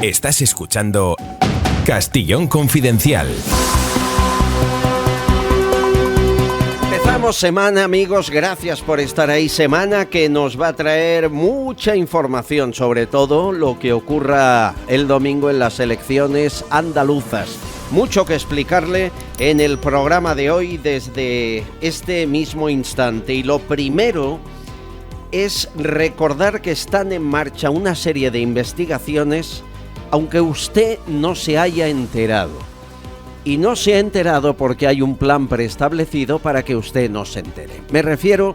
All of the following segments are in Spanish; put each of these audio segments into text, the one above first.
Estás escuchando Castellón Confidencial. Empezamos semana, amigos, gracias por estar ahí. Semana que nos va a traer mucha información, sobre todo lo que ocurra el domingo en las elecciones andaluzas. Mucho que explicarle en el programa de hoy desde este mismo instante. Y lo primero es recordar que están en marcha una serie de investigaciones, aunque usted no se haya enterado. Y no se ha enterado porque hay un plan preestablecido para que usted no se entere. Me refiero,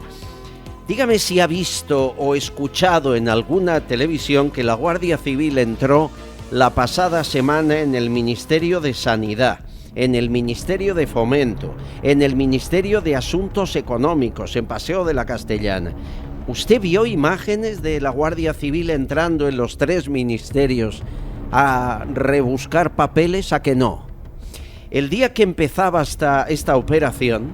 dígame si ha visto o escuchado en alguna televisión que la Guardia Civil entró la pasada semana en el Ministerio de Sanidad, en el Ministerio de Fomento, en el Ministerio de Asuntos Económicos, en Paseo de la Castellana. ¿Usted vio imágenes de la Guardia Civil entrando en los tres ministerios a rebuscar papeles? ¿A que no? El día que empezaba esta operación,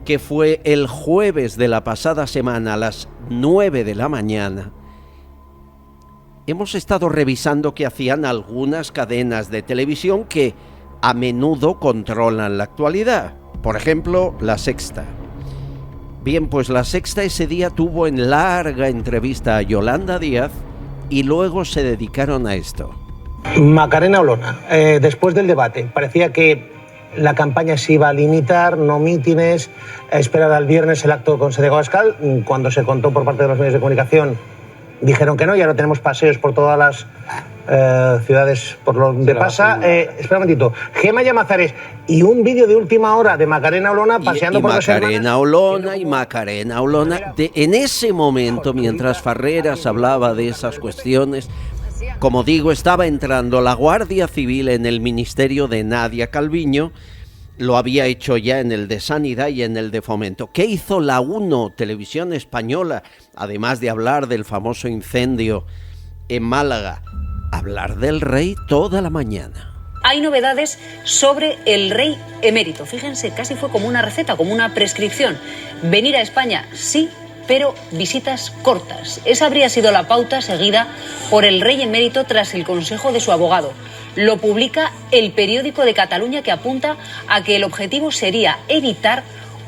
que fue el jueves de la pasada semana a las 9 de la mañana, hemos estado revisando qué hacían algunas cadenas de televisión que a menudo controlan la actualidad. Por ejemplo, La Sexta. Bien, pues La Sexta ese día tuvo en larga entrevista a Yolanda Díaz y luego se dedicaron a esto. Macarena Olona, después del debate, parecía que la campaña se iba a limitar, no mítines, a esperar al viernes el acto con sede Abascal. Cuando se contó por parte de los medios de comunicación, dijeron que no, ya no tenemos paseos por todas las ciudades por donde pasa. Espera un momentito, Gemma Llamazares y un vídeo de última hora de Macarena Olona paseando por las hermanas. Macarena Olona. En ese momento, mientras Farreras hablaba de esas cuestiones, como digo, estaba entrando la Guardia Civil en el ministerio de Nadia Calviño. Lo había hecho ya en el de Sanidad y en el de Fomento. ¿Qué hizo la 1 Televisión Española? Además de hablar del famoso incendio en Málaga, hablar del rey toda la mañana. Hay novedades sobre el rey emérito. Fíjense, casi fue como una receta, como una prescripción. Venir a España, sí, pero visitas cortas. Esa habría sido la pauta seguida por el rey emérito tras el consejo de su abogado. Lo publica El Periódico de Cataluña, que apunta a que el objetivo sería evitar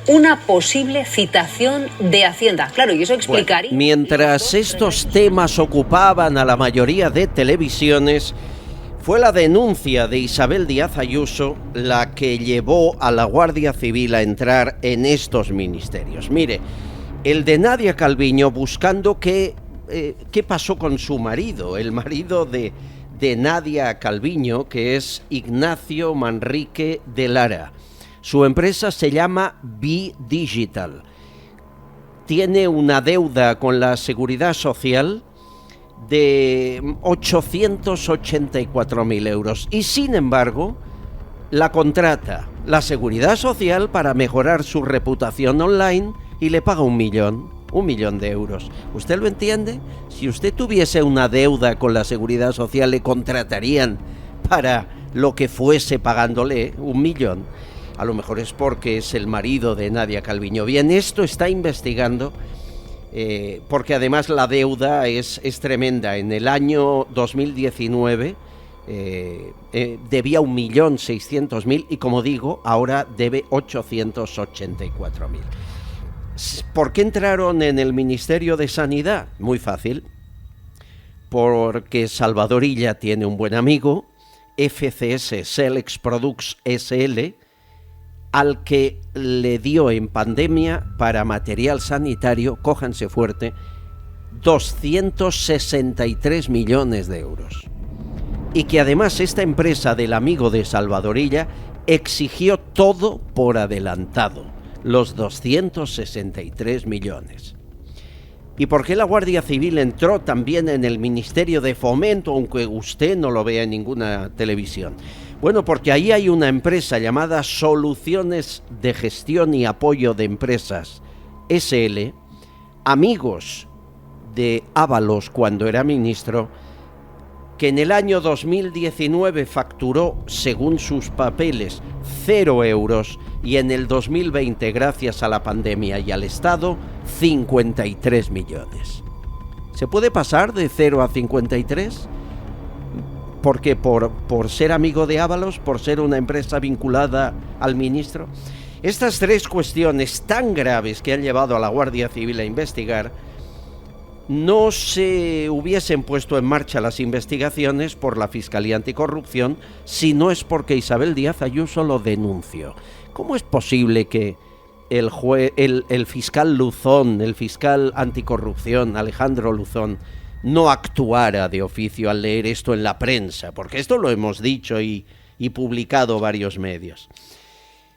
una posible citación de Hacienda. Claro, y eso explicaría... Bueno, mientras estos temas ocupaban a la mayoría de televisiones, fue la denuncia de Isabel Díaz Ayuso la que llevó a la Guardia Civil a entrar en estos ministerios. Mire, el de Nadia Calviño buscando qué pasó con su marido, el marido de Nadia Calviño, que es Ignacio Manrique de Lara. Su empresa se llama B-Digital. Tiene una deuda con la Seguridad Social de 884.000 euros y, sin embargo, la contrata la Seguridad Social para mejorar su reputación online y le paga 1 millón de euros. ¿Usted lo entiende? Si usted tuviese una deuda con la Seguridad Social, le contratarían para lo que fuese pagándole 1 millón. A lo mejor es porque es el marido de Nadia Calviño. Bien, esto está investigando, porque además la deuda es tremenda. En el año 2019 debía 1.600.000 y, como digo, ahora debe 884.000. ¿Por qué entraron en el Ministerio de Sanidad? Muy fácil. Porque Salvador Illa tiene un buen amigo, FCS Selex Products SL, al que le dio en pandemia para material sanitario, cójanse fuerte, 263 millones de euros. Y que además esta empresa del amigo de Salvador Illa exigió todo por adelantado, los 263 millones. ¿Y por qué la Guardia Civil entró también en el Ministerio de Fomento, aunque usted no lo vea en ninguna televisión? Bueno, porque ahí hay una empresa llamada Soluciones de Gestión y Apoyo de Empresas SL, amigos de Ábalos cuando era ministro, que en el año 2019 facturó, según sus papeles, 0 euros y en el 2020, gracias a la pandemia y al Estado, 53 millones. ¿Se puede pasar de 0 a 53? ¿Por qué? ¿Por ser amigo de Ábalos? ¿Por ser una empresa vinculada al ministro? Estas tres cuestiones tan graves que han llevado a la Guardia Civil a investigar, no se hubiesen puesto en marcha las investigaciones por la Fiscalía Anticorrupción si no es porque Isabel Díaz Ayuso lo denunció. ¿Cómo es posible que el fiscal Luzón, el fiscal anticorrupción, Alejandro Luzón, no actuara de oficio al leer esto en la prensa? Porque esto lo hemos dicho y publicado varios medios.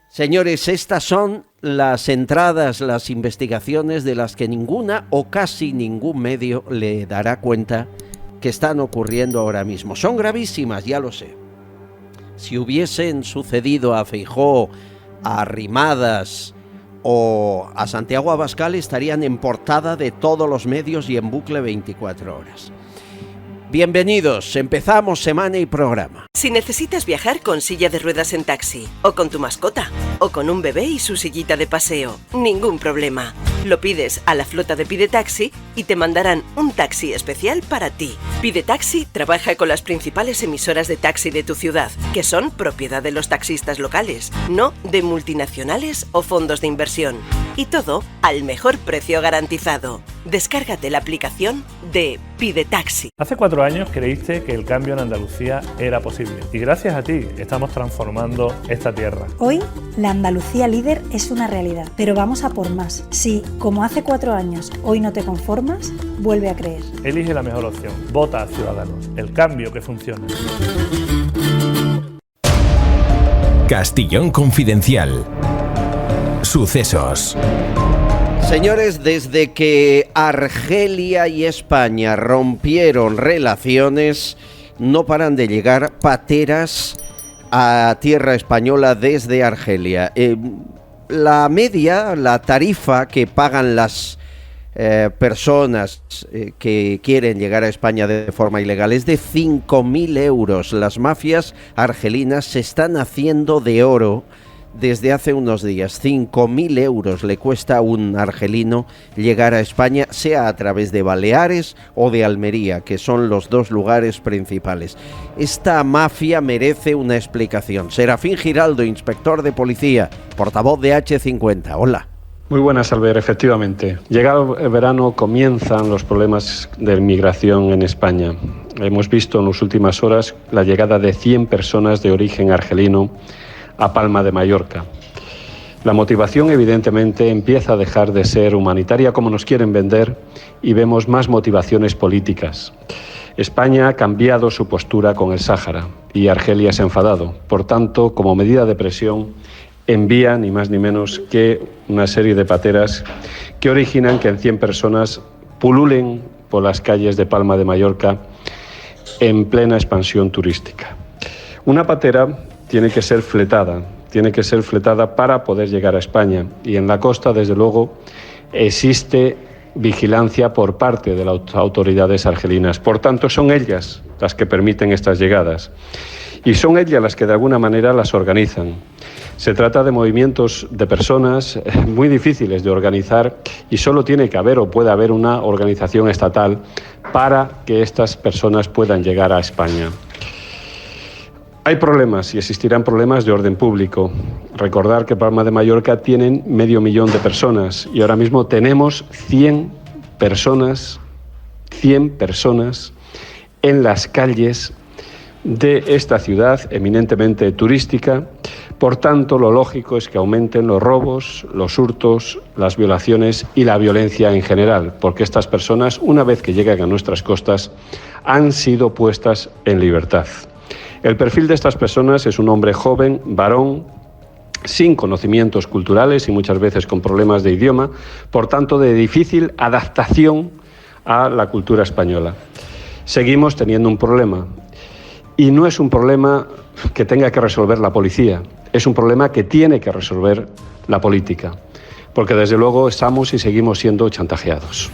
Señores, estas son las entradas, las investigaciones de las que ninguna o casi ningún medio le dará cuenta que están ocurriendo ahora mismo. Son gravísimas, ya lo sé. Si hubiesen sucedido a Feijóo, a Arrimadas o a Santiago Abascal, estarían en portada de todos los medios y en bucle 24 horas. Bienvenidos, empezamos semana y programa. Si necesitas viajar con silla de ruedas en taxi, o con tu mascota, o con un bebé y su sillita de paseo, ningún problema. Lo pides a la flota de Pide Taxi y te mandarán un taxi especial para ti. Pide Taxi trabaja con las principales emisoras de taxi de tu ciudad, que son propiedad de los taxistas locales, no de multinacionales o fondos de inversión. Y todo al mejor precio garantizado. Descárgate la aplicación de Pide Taxi. Hace 4 años creíste que el cambio en Andalucía era posible y gracias a ti estamos transformando esta tierra. Hoy, la Andalucía líder es una realidad, pero vamos a por más. Si, como hace 4 años, hoy no te conformas, vuelve a creer. Elige la mejor opción. Vota a Ciudadanos. El cambio que funciona. Castillón Confidencial. Sucesos. Señores, desde que Argelia y España rompieron relaciones, no paran de llegar pateras a tierra española desde Argelia. La media, la tarifa que pagan las personas que quieren llegar a España de forma ilegal es de 5.000 euros. Las mafias argelinas se están haciendo de oro desde hace unos días. 5.000 euros le cuesta a un argelino llegar a España, sea a través de Baleares o de Almería, que son los dos lugares principales. Esta mafia merece una explicación. Serafín Giraldo, inspector de policía, portavoz de H50. Hola. Muy buenas, Albert. Efectivamente, llegado el verano comienzan los problemas de migración en España. Hemos visto en las últimas horas la llegada de 100 personas de origen argelino a Palma de Mallorca. La motivación evidentemente empieza a dejar de ser humanitaria como nos quieren vender y vemos más motivaciones políticas. España ha cambiado su postura con el Sáhara y Argelia se ha enfadado. Por tanto, como medida de presión, envía ni más ni menos que una serie de pateras que originan que 100 personas pululen por las calles de Palma de Mallorca en plena expansión turística. Una patera tiene que ser fletada para poder llegar a España y en la costa, desde luego, existe vigilancia por parte de las autoridades argelinas. Por tanto, son ellas las que permiten estas llegadas y son ellas las que de alguna manera las organizan. Se trata de movimientos de personas muy difíciles de organizar y solo tiene que haber o puede haber una organización estatal para que estas personas puedan llegar a España. Hay problemas y existirán problemas de orden público. Recordar que Palma de Mallorca tienen 500.000 de personas y ahora mismo tenemos 100 personas en las calles de esta ciudad eminentemente turística. Por tanto, lo lógico es que aumenten los robos, los hurtos, las violaciones y la violencia en general, porque estas personas, una vez que llegan a nuestras costas, han sido puestas en libertad. El perfil de estas personas es un hombre joven, varón, sin conocimientos culturales y muchas veces con problemas de idioma, por tanto de difícil adaptación a la cultura española. Seguimos teniendo un problema y no es un problema que tenga que resolver la policía, es un problema que tiene que resolver la política, porque desde luego estamos y seguimos siendo chantajeados.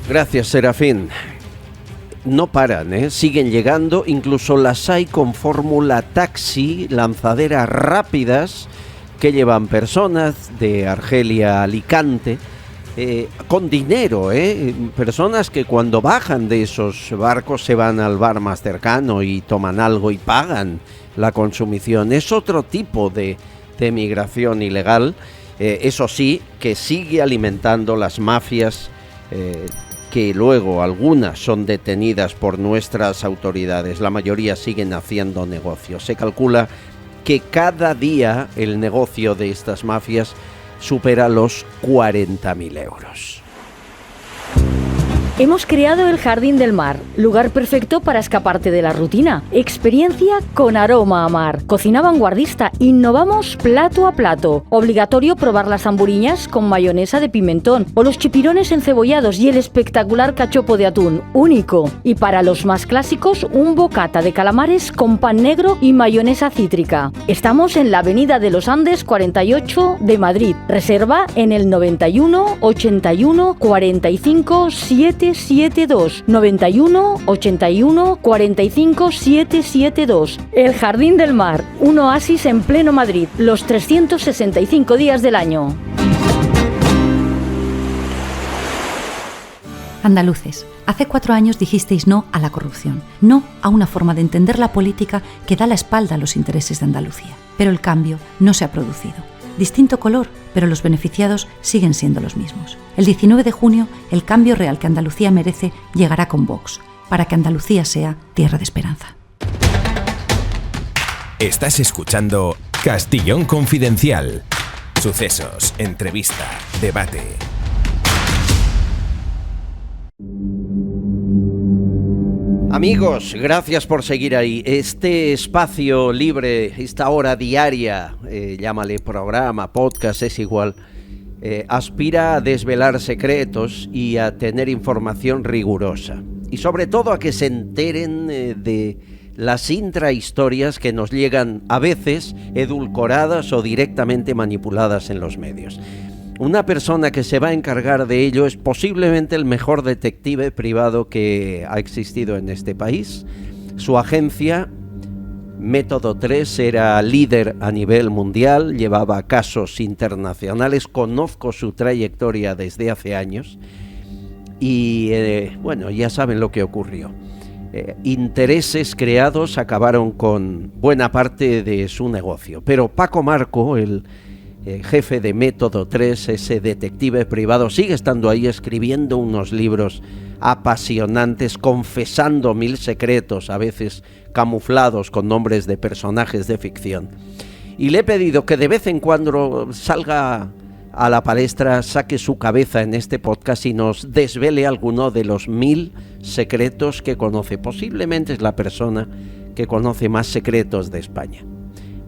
Gracias, Serafín. No paran, siguen llegando, incluso las hay con fórmula taxi, lanzaderas rápidas que llevan personas de Argelia a Alicante con dinero, personas que cuando bajan de esos barcos se van al bar más cercano y toman algo y pagan la consumición. Es otro tipo de migración ilegal, eso sí, que sigue alimentando las mafias, que luego algunas son detenidas por nuestras autoridades, la mayoría siguen haciendo negocios. Se calcula que cada día el negocio de estas mafias supera los 40.000 euros. Hemos creado el Jardín del Mar, lugar perfecto para escaparte de la rutina. Experiencia con aroma a mar. Cocina vanguardista, innovamos plato a plato. Obligatorio probar las hamburiñas con mayonesa de pimentón o los chipirones encebollados y el espectacular cachopo de atún, único. Y para los más clásicos, un bocata de calamares con pan negro y mayonesa cítrica. Estamos en la Avenida de los Andes 48 de Madrid. Reserva en el 91 81 45 772 91 81 45 772. El Jardín del Mar, un oasis en pleno Madrid, los 365 días del año. Andaluces, hace 4 años dijisteis no a la corrupción, no a una forma de entender la política que da la espalda a los intereses de Andalucía. Pero el cambio no se ha producido. Distinto color, pero los beneficiados siguen siendo los mismos. El 19 de junio, el cambio real que Andalucía merece llegará con Vox, para que Andalucía sea tierra de esperanza. Estás escuchando Castellón Confidencial. Sucesos, entrevista, debate. Amigos, gracias por seguir ahí. Este espacio libre, esta hora diaria, llámale programa, podcast, es igual, aspira a desvelar secretos y a tener información rigurosa. Y sobre todo a que se enteren de las intrahistorias que nos llegan a veces edulcoradas o directamente manipuladas en los medios. Una persona que se va a encargar de ello es posiblemente el mejor detective privado que ha existido en este país. Su agencia, Método 3, era líder a nivel mundial, llevaba casos internacionales, conozco su trayectoria desde hace años y, bueno, ya saben lo que ocurrió. Intereses creados acabaron con buena parte de su negocio, pero Paco Marco, el jefe de Método 3, ese detective privado, sigue estando ahí escribiendo unos libros apasionantes, confesando 1000 secretos, a veces camuflados con nombres de personajes de ficción. Y le he pedido que de vez en cuando salga a la palestra, saque su cabeza en este podcast y nos desvele alguno de los 1000 secretos que conoce. Posiblemente es la persona que conoce más secretos de España.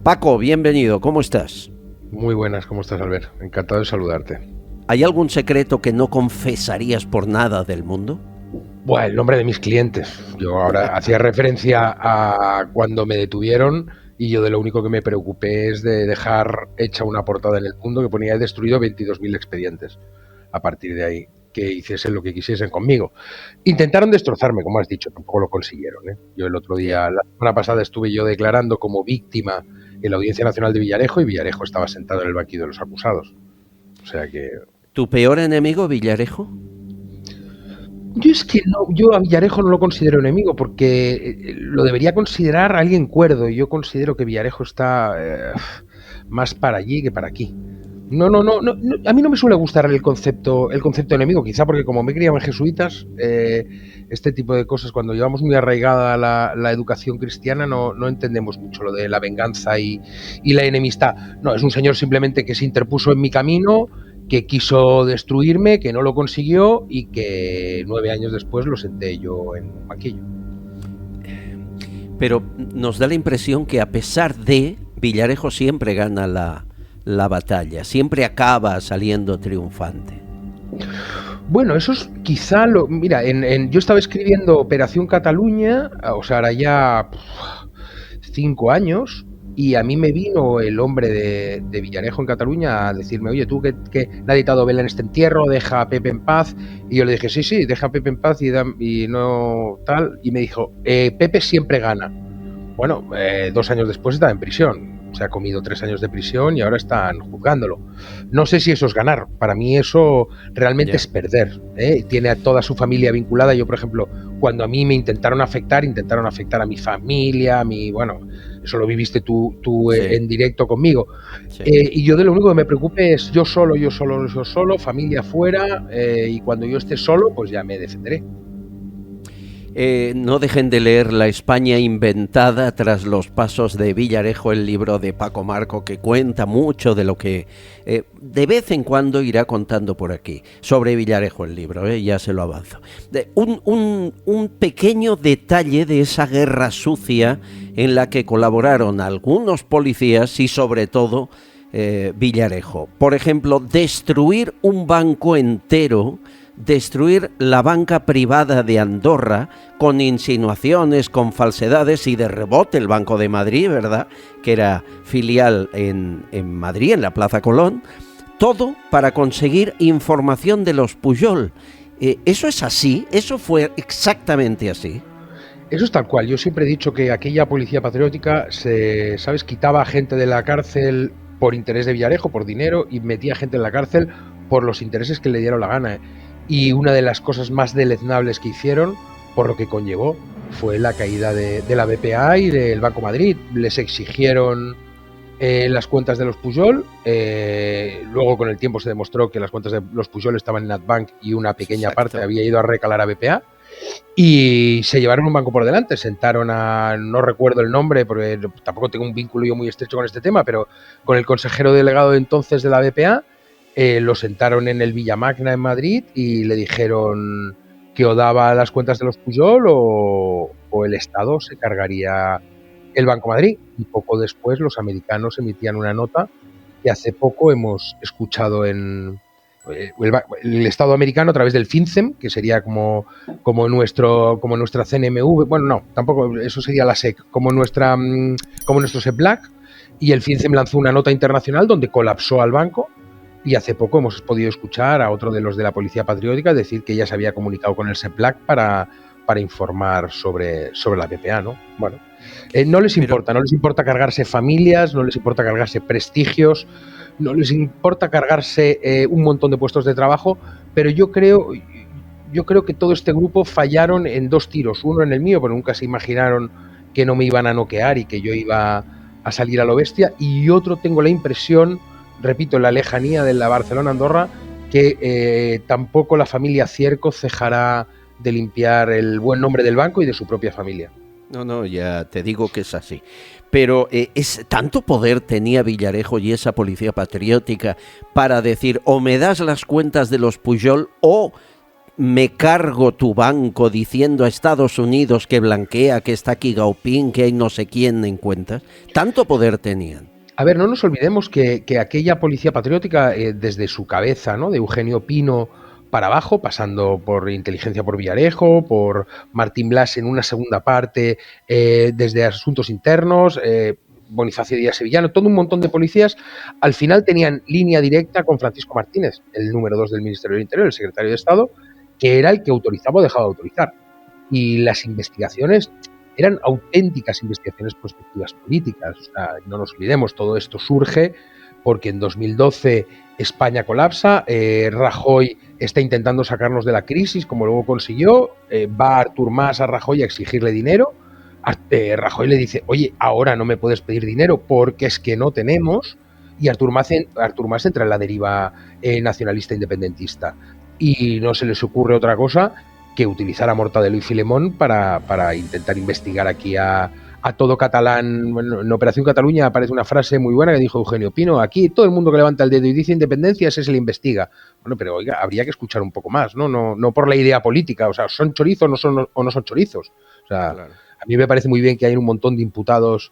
Paco, bienvenido, ¿cómo estás? Muy buenas, ¿cómo estás, Albert? Encantado de saludarte. ¿Hay algún secreto que no confesarías por nada del mundo? Bueno, el nombre de mis clientes. Yo ahora hacía referencia a cuando me detuvieron y yo de lo único que me preocupé es de dejar hecha una portada en El Mundo que ponía: he destruido 22.000 expedientes. A partir de ahí, que hiciesen lo que quisiesen conmigo. Intentaron destrozarme, como has dicho, tampoco lo consiguieron, ¿eh? Yo el otro día, la semana pasada, estuve yo declarando como víctima en la Audiencia Nacional de Villarejo y Villarejo estaba sentado en el banquillo de los acusados. O sea que... ¿Tu peor enemigo, Villarejo? Yo es que no, yo a Villarejo no lo considero enemigo porque lo debería considerar alguien cuerdo y yo considero que Villarejo está más para allí que para aquí. No, a mí no me suele gustar el concepto enemigo, quizá porque como me he criado en jesuitas, este tipo de cosas, cuando llevamos muy arraigada la educación cristiana, no entendemos mucho lo de la venganza y la enemistad. No, es un señor simplemente que se interpuso en mi camino, que quiso destruirme, que no lo consiguió y que 9 años después lo senté yo en un banquillo. Pero nos da la impresión que a pesar de, Villarejo siempre gana la batalla, siempre acaba saliendo triunfante. Bueno, eso es quizá lo... Mira, yo estaba escribiendo Operación Cataluña, o sea, ahora ya 5 años, y a mí me vino el hombre de Villarejo en Cataluña a decirme: oye, tú que nadie te ha dado vela en este entierro, deja a Pepe en paz. Y yo le dije: sí, deja a Pepe en paz y no tal. Y me dijo: Pepe siempre gana. Bueno, 2 años después estaba en prisión. Se ha comido 3 años de prisión y ahora están juzgándolo. No sé si eso es ganar. Para mí eso realmente es perder, ¿eh? Tiene a toda su familia vinculada. Yo, por ejemplo, cuando a mí me intentaron afectar a mi familia, bueno, eso lo viviste tú en directo conmigo. Sí. Y yo de lo único que me preocupe es yo solo, familia fuera, y cuando yo esté solo, pues ya me defenderé. No dejen de leer La España inventada tras los pasos de Villarejo, el libro de Paco Marco, que cuenta mucho de lo que de vez en cuando irá contando por aquí. Sobre Villarejo el libro, ya se lo avanzo. Un pequeño detalle de esa guerra sucia en la que colaboraron algunos policías y sobre todo Villarejo. Por ejemplo, destruir un banco entero, destruir la banca privada de Andorra con insinuaciones, con falsedades y de rebote el Banco de Madrid, ¿verdad?, que era filial en Madrid, en la Plaza Colón, todo para conseguir información de los Pujol. ¿Eso es así? ¿Eso fue exactamente así? Eso es tal cual. Yo siempre he dicho que aquella policía patriótica quitaba a gente de la cárcel por interés de Villarejo, por dinero, y metía gente en la cárcel por los intereses que le dieron la gana. Y una de las cosas más deleznables que hicieron, por lo que conllevó, fue la caída de la BPA y del Banco Madrid. Les exigieron las cuentas de los Pujol, luego con el tiempo se demostró que las cuentas de los Pujol estaban en Natbank y una pequeña parte había ido a recalar a BPA, y se llevaron un banco por delante. Sentaron a, no recuerdo el nombre porque tampoco tengo un vínculo yo muy estrecho con este tema, pero con el consejero delegado de entonces de la BPA, lo sentaron en el Villamagna en Madrid y le dijeron que o daba las cuentas de los Pujol o el Estado se cargaría el Banco Madrid. Y poco después los americanos emitían una nota que hace poco hemos escuchado en el Estado americano a través del FinCEN, que sería como nuestra CNMV, bueno, no, tampoco, eso sería la SEC, como nuestro SEPLAC, y el FinCEN lanzó una nota internacional donde colapsó al banco. Y hace poco hemos podido escuchar a otro de los de la Policía Patriótica decir que ya se había comunicado con el SEPLAC para informar sobre la BPA, ¿no? Bueno, no les importa cargarse familias, no les importa cargarse prestigios, no les importa cargarse un montón de puestos de trabajo, pero yo creo que todo este grupo fallaron en 2 tiros. Uno en el mío, porque nunca se imaginaron que no me iban a noquear y que yo iba a salir a lo bestia, y otro tengo la impresión, repito, en la lejanía de la Barcelona-Andorra, que tampoco la familia Cierco cejará de limpiar el buen nombre del banco y de su propia familia. No, ya te digo que es así. Pero ¿tanto poder tenía Villarejo y esa policía patriótica para decir o me das las cuentas de los Pujol o me cargo tu banco, diciendo a Estados Unidos que blanquea, que está aquí Gaupín, que hay no sé quién en cuentas? ¿Tanto poder tenían? A ver, no nos olvidemos que aquella policía patriótica, desde su cabeza, ¿no?, de Eugenio Pino para abajo, pasando por inteligencia por Villarejo, por Martín Blas en una segunda parte, desde asuntos internos, Bonifacio Díaz Sevillano, todo un montón de policías, al final tenían línea directa con Francisco Martínez, el número 2 del Ministerio del Interior, el secretario de Estado, que era el que autorizaba o dejaba de autorizar. Y las investigaciones eran auténticas investigaciones prospectivas políticas. O sea, no nos olvidemos, todo esto surge porque en 2012 España colapsa, Rajoy está intentando sacarnos de la crisis, como luego consiguió, va Artur Mas a Rajoy a exigirle dinero, Rajoy le dice, oye, ahora no me puedes pedir dinero porque es que no tenemos, y Artur Mas entra en la deriva nacionalista independentista, y no se les ocurre otra cosa que utilizar a Mortadelo y Filemón para intentar investigar aquí a todo catalán. Bueno, en Operación Cataluña aparece una frase muy buena que dijo Eugenio Pino: aquí todo el mundo que levanta el dedo y dice independencia, ese se le investiga. Bueno, pero oiga, habría que escuchar un poco más, no por la idea política, o sea, ¿son chorizos o no son chorizos? O sea, claro. A mí me parece muy bien que hay un montón de imputados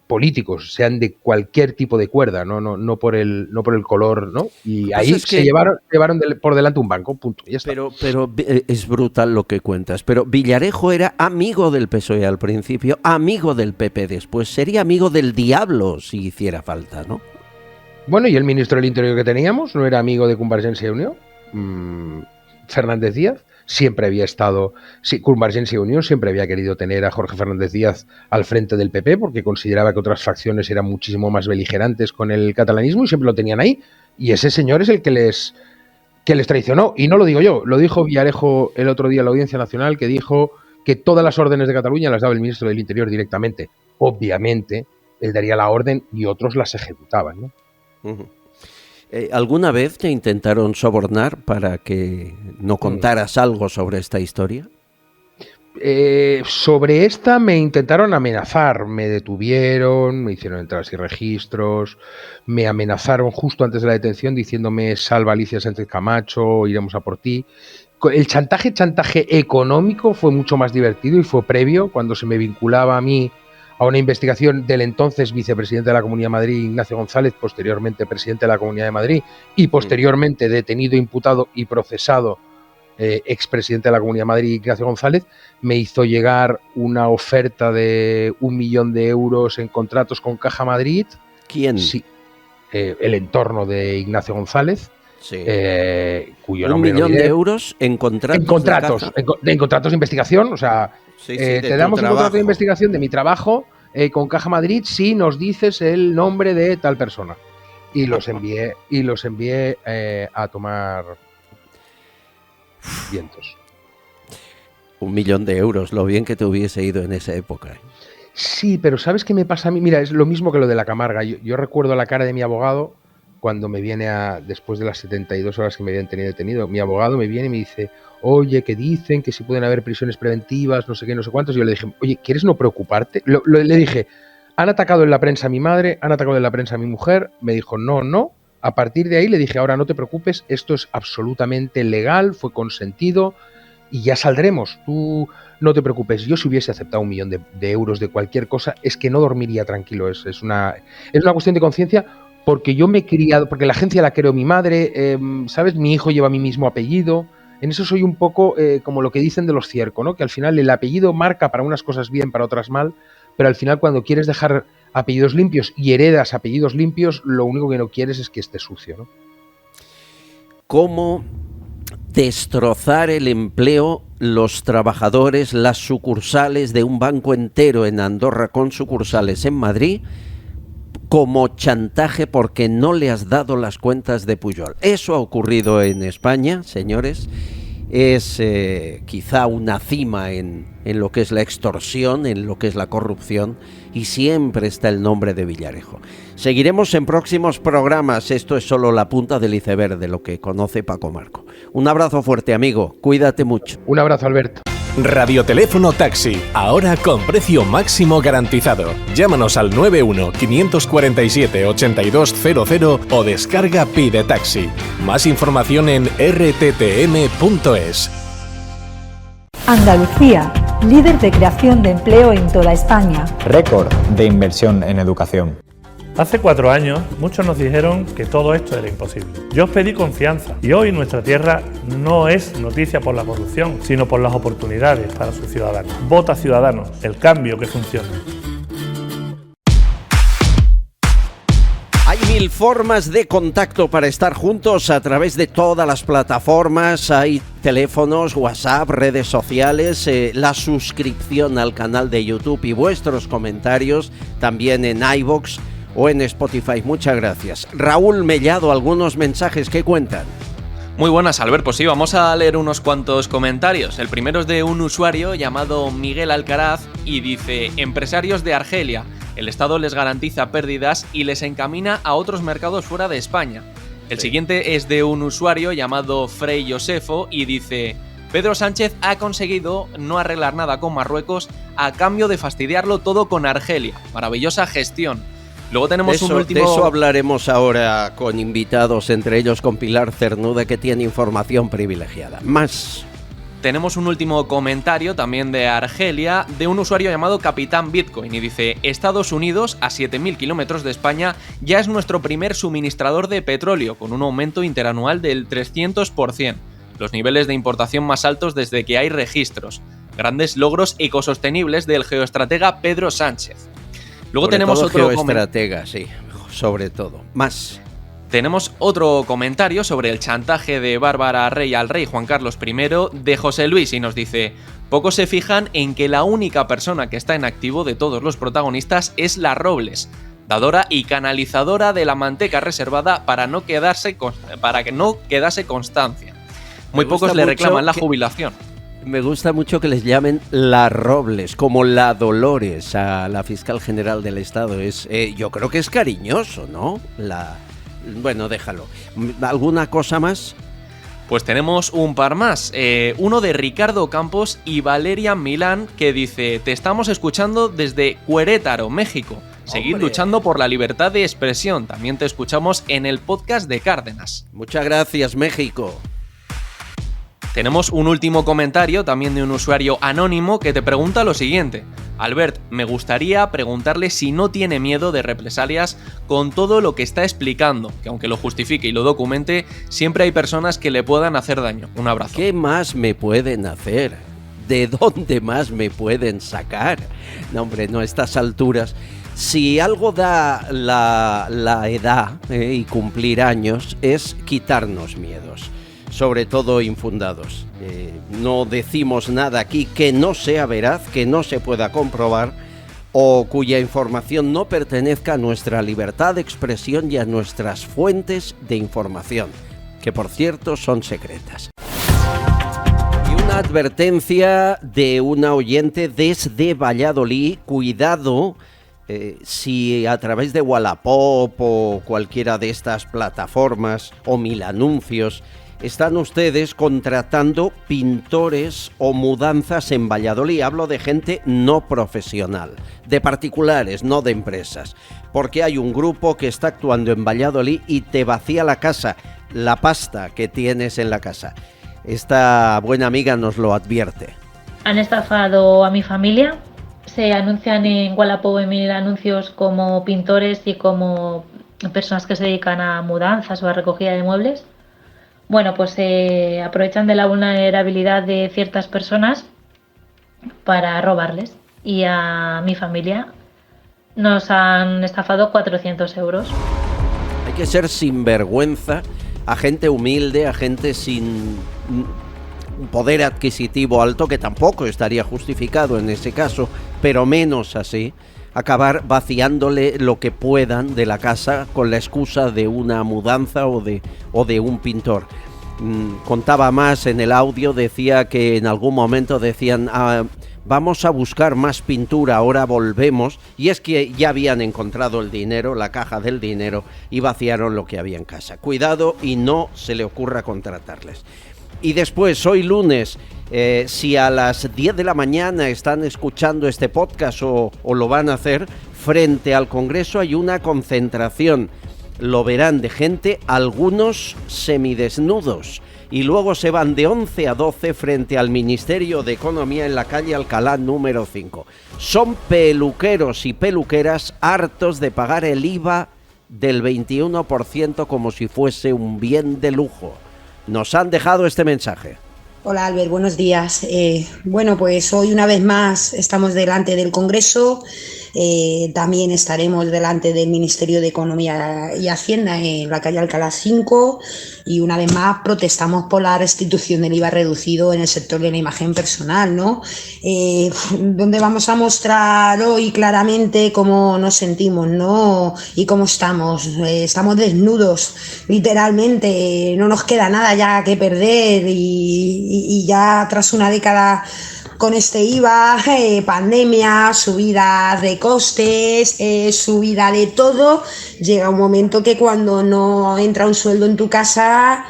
políticos, sean de cualquier tipo de cuerda, no por el color, ¿no? Y ahí es que se llevaron por delante un banco, punto. Ya está. Pero es brutal lo que cuentas. Pero Villarejo era amigo del PSOE al principio, amigo del PP después, sería amigo del diablo si hiciera falta, ¿no? Bueno, y el ministro del Interior que teníamos no era amigo de Convergencia y Unió, Fernández Díaz. siempre había estado, sí, Convergencia y Unión siempre había querido tener a Jorge Fernández Díaz al frente del PP porque consideraba que otras facciones eran muchísimo más beligerantes con el catalanismo y siempre lo tenían ahí. Y ese señor es el que les traicionó. Y no lo digo yo, lo dijo Villarejo el otro día en la Audiencia Nacional, que dijo que todas las órdenes de Cataluña las daba el ministro del Interior directamente. Obviamente, él daría la orden y otros las ejecutaban, ¿no? Uh-huh. ¿Alguna vez te intentaron sobornar para que no contaras algo sobre esta historia? Sobre esta me intentaron amenazar, me detuvieron, me hicieron entradas y registros, me amenazaron justo antes de la detención diciéndome salva Alicia Sánchez Camacho, iremos a por ti. El chantaje económico fue mucho más divertido y fue previo, cuando se me vinculaba a mí a una investigación del entonces vicepresidente de la Comunidad de Madrid, Ignacio González, posteriormente presidente de la Comunidad de Madrid y posteriormente detenido, imputado y procesado expresidente de la Comunidad de Madrid, Ignacio González, me hizo llegar una oferta de 1 millón de euros en contratos con Caja Madrid. ¿Quién? Sí, el entorno de Ignacio González. Sí. Cuyo 1 nombre millón no diré. de euros en contratos. En contratos de investigación, o sea, sí, te damos un contrato de investigación de mi trabajo con Caja Madrid si nos dices el nombre de tal persona. Y los envié a tomar vientos. 1 millón de euros, lo bien que te hubiese ido en esa época. Sí, pero ¿sabes qué me pasa a mí? Mira, es lo mismo que lo de la Camarga. Yo recuerdo la cara de mi abogado cuando me viene después de las 72 horas que me habían tenido detenido. Mi abogado me viene y me dice, oye, que dicen que si pueden haber prisiones preventivas, no sé qué, no sé cuántos. Y yo le dije, oye, ¿quieres no preocuparte? Le dije, han atacado en la prensa a mi madre, han atacado en la prensa a mi mujer. Me dijo, no. A partir de ahí le dije, ahora no te preocupes, esto es absolutamente legal, fue consentido y ya saldremos. Tú no te preocupes. Yo si hubiese aceptado 1 millón de euros de cualquier cosa, es que no dormiría tranquilo. Es una cuestión de conciencia, porque yo me he criado, porque la agencia la creó mi madre, ¿sabes? Mi hijo lleva mi mismo apellido. En eso soy un poco como lo que dicen de los Cierco, ¿no? Que al final el apellido marca para unas cosas bien, para otras mal, pero al final cuando quieres dejar apellidos limpios y heredas apellidos limpios, lo único que no quieres es que esté sucio, ¿no? ¿Cómo destrozar el empleo, los trabajadores, las sucursales de un banco entero en Andorra con sucursales en Madrid, como chantaje porque no le has dado las cuentas de Pujol? Eso ha ocurrido en España, señores. Es quizá una cima en lo que es la extorsión, en lo que es la corrupción, y siempre está el nombre de Villarejo. Seguiremos en próximos programas. Esto es solo la punta del iceberg de lo que conoce Paco Marco. Un abrazo fuerte, amigo. Cuídate mucho. Un abrazo, Alberto. Radioteléfono Taxi, ahora con precio máximo garantizado. Llámanos al 91-547-8200 o descarga Pide Taxi. Más información en rttm.es. Andalucía, líder de creación de empleo en toda España. Récord de inversión en educación. Hace 4 años muchos nos dijeron que todo esto era imposible. Yo os pedí confianza y hoy nuestra tierra no es noticia por la corrupción, sino por las oportunidades para sus ciudadanos. Vota Ciudadanos, el cambio que funciona. Hay 1000 formas de contacto para estar juntos a través de todas las plataformas. Hay teléfonos, WhatsApp, redes sociales, la suscripción al canal de YouTube y vuestros comentarios también en iVoox o en Spotify. Muchas gracias. Raúl Mellado, algunos mensajes que cuentan. Muy buenas, Albert. Pues sí, vamos a leer unos cuantos comentarios. El primero es de un usuario llamado Miguel Alcaraz y dice: empresarios de Argelia, el Estado les garantiza pérdidas y les encamina a otros mercados fuera de España. El siguiente es de un usuario llamado Frei Josefo y dice: Pedro Sánchez ha conseguido no arreglar nada con Marruecos a cambio de fastidiarlo todo con Argelia. Maravillosa gestión. Luego tenemos un último... De eso hablaremos ahora con invitados, entre ellos con Pilar Cernuda, que tiene información privilegiada. Más. Tenemos un último comentario también de Argelia, de un usuario llamado Capitán Bitcoin, y dice: Estados Unidos, a 7.000 kilómetros de España, ya es nuestro primer suministrador de petróleo, con un aumento interanual del 300%. Los niveles de importación más altos desde que hay registros. Grandes logros ecosostenibles del geoestratega Pedro Sánchez. Luego sobre tenemos todo otro geoestratega, sí, sobre todo. Más. Tenemos otro comentario sobre el chantaje de Bárbara Rey al rey Juan Carlos I de José Luis y nos dice: pocos se fijan en que la única persona que está en activo de todos los protagonistas es la Robles, dadora y canalizadora de la manteca reservada para que no quedase constancia. Muy pocos le reclaman la jubilación. Me gusta mucho que les llamen la Robles, como la Dolores a la fiscal general del Estado. Yo creo que es cariñoso, ¿no? Bueno, déjalo. ¿Alguna cosa más? Pues tenemos un par más. Uno de Ricardo Campos y Valeria Milán, que dice: te estamos escuchando desde Querétaro, México. Seguid luchando por la libertad de expresión. También te escuchamos en el podcast de Cárdenas. Muchas gracias, México. Tenemos un último comentario, también de un usuario anónimo, que te pregunta lo siguiente: Albert, me gustaría preguntarle si no tiene miedo de represalias con todo lo que está explicando, que aunque lo justifique y lo documente, siempre hay personas que le puedan hacer daño. Un abrazo. ¿Qué más me pueden hacer? ¿De dónde más me pueden sacar? No, hombre, no a estas alturas. Si algo da la edad y cumplir años es quitarnos miedos, sobre todo infundados. No decimos nada aquí que no sea veraz, que no se pueda comprobar o cuya información no pertenezca a nuestra libertad de expresión y a nuestras fuentes de información, que por cierto son secretas. Y una advertencia de una oyente desde Valladolid: cuidado. Si a través de Wallapop o cualquiera de estas plataformas o Mil Anuncios están ustedes contratando pintores o mudanzas en Valladolid. Hablo de gente no profesional, de particulares, no de empresas, porque hay un grupo que está actuando en Valladolid y te vacía la casa, la pasta que tienes en la casa. Esta buena amiga nos lo advierte. Han estafado a mi familia. Se anuncian en Wallapop, en Mil Anuncios, como pintores y como personas que se dedican a mudanzas o a recogida de muebles. Bueno, pues se aprovechan de la vulnerabilidad de ciertas personas para robarles. Y a mi familia nos han estafado 400 euros. Hay que ser sinvergüenza, a gente humilde, a gente sin un poder adquisitivo alto, que tampoco estaría justificado en ese caso, pero menos así, acabar vaciándole lo que puedan de la casa con la excusa de una mudanza o de un pintor. Contaba más en el audio, decía que en algún momento decían: vamos a buscar más pintura, ahora volvemos, y es que ya habían encontrado el dinero, la caja del dinero, y vaciaron lo que había en casa. Cuidado y no se le ocurra contratarles. Y después, hoy lunes, si a las 10 de la mañana están escuchando este podcast o lo van a hacer, frente al Congreso hay una concentración, lo verán, de gente, algunos semidesnudos, y luego se van de 11 a 12 frente al Ministerio de Economía en la calle Alcalá número 5. Son peluqueros y peluqueras hartos de pagar el IVA del 21% como si fuese un bien de lujo. Nos han dejado este mensaje. Hola Albert, buenos días. Bueno, pues hoy una vez más estamos delante del Congreso. También estaremos delante del Ministerio de Economía y Hacienda en la calle Alcalá 5 y una vez más protestamos por la restitución del IVA reducido en el sector de la imagen personal, ¿no? Donde vamos a mostrar hoy claramente cómo nos sentimos, ¿no? Y cómo estamos. Estamos desnudos, literalmente. No nos queda nada ya que perder y ya tras una década con este IVA, pandemia, subida de costes, subida de todo, llega un momento que cuando no entra un sueldo en tu casa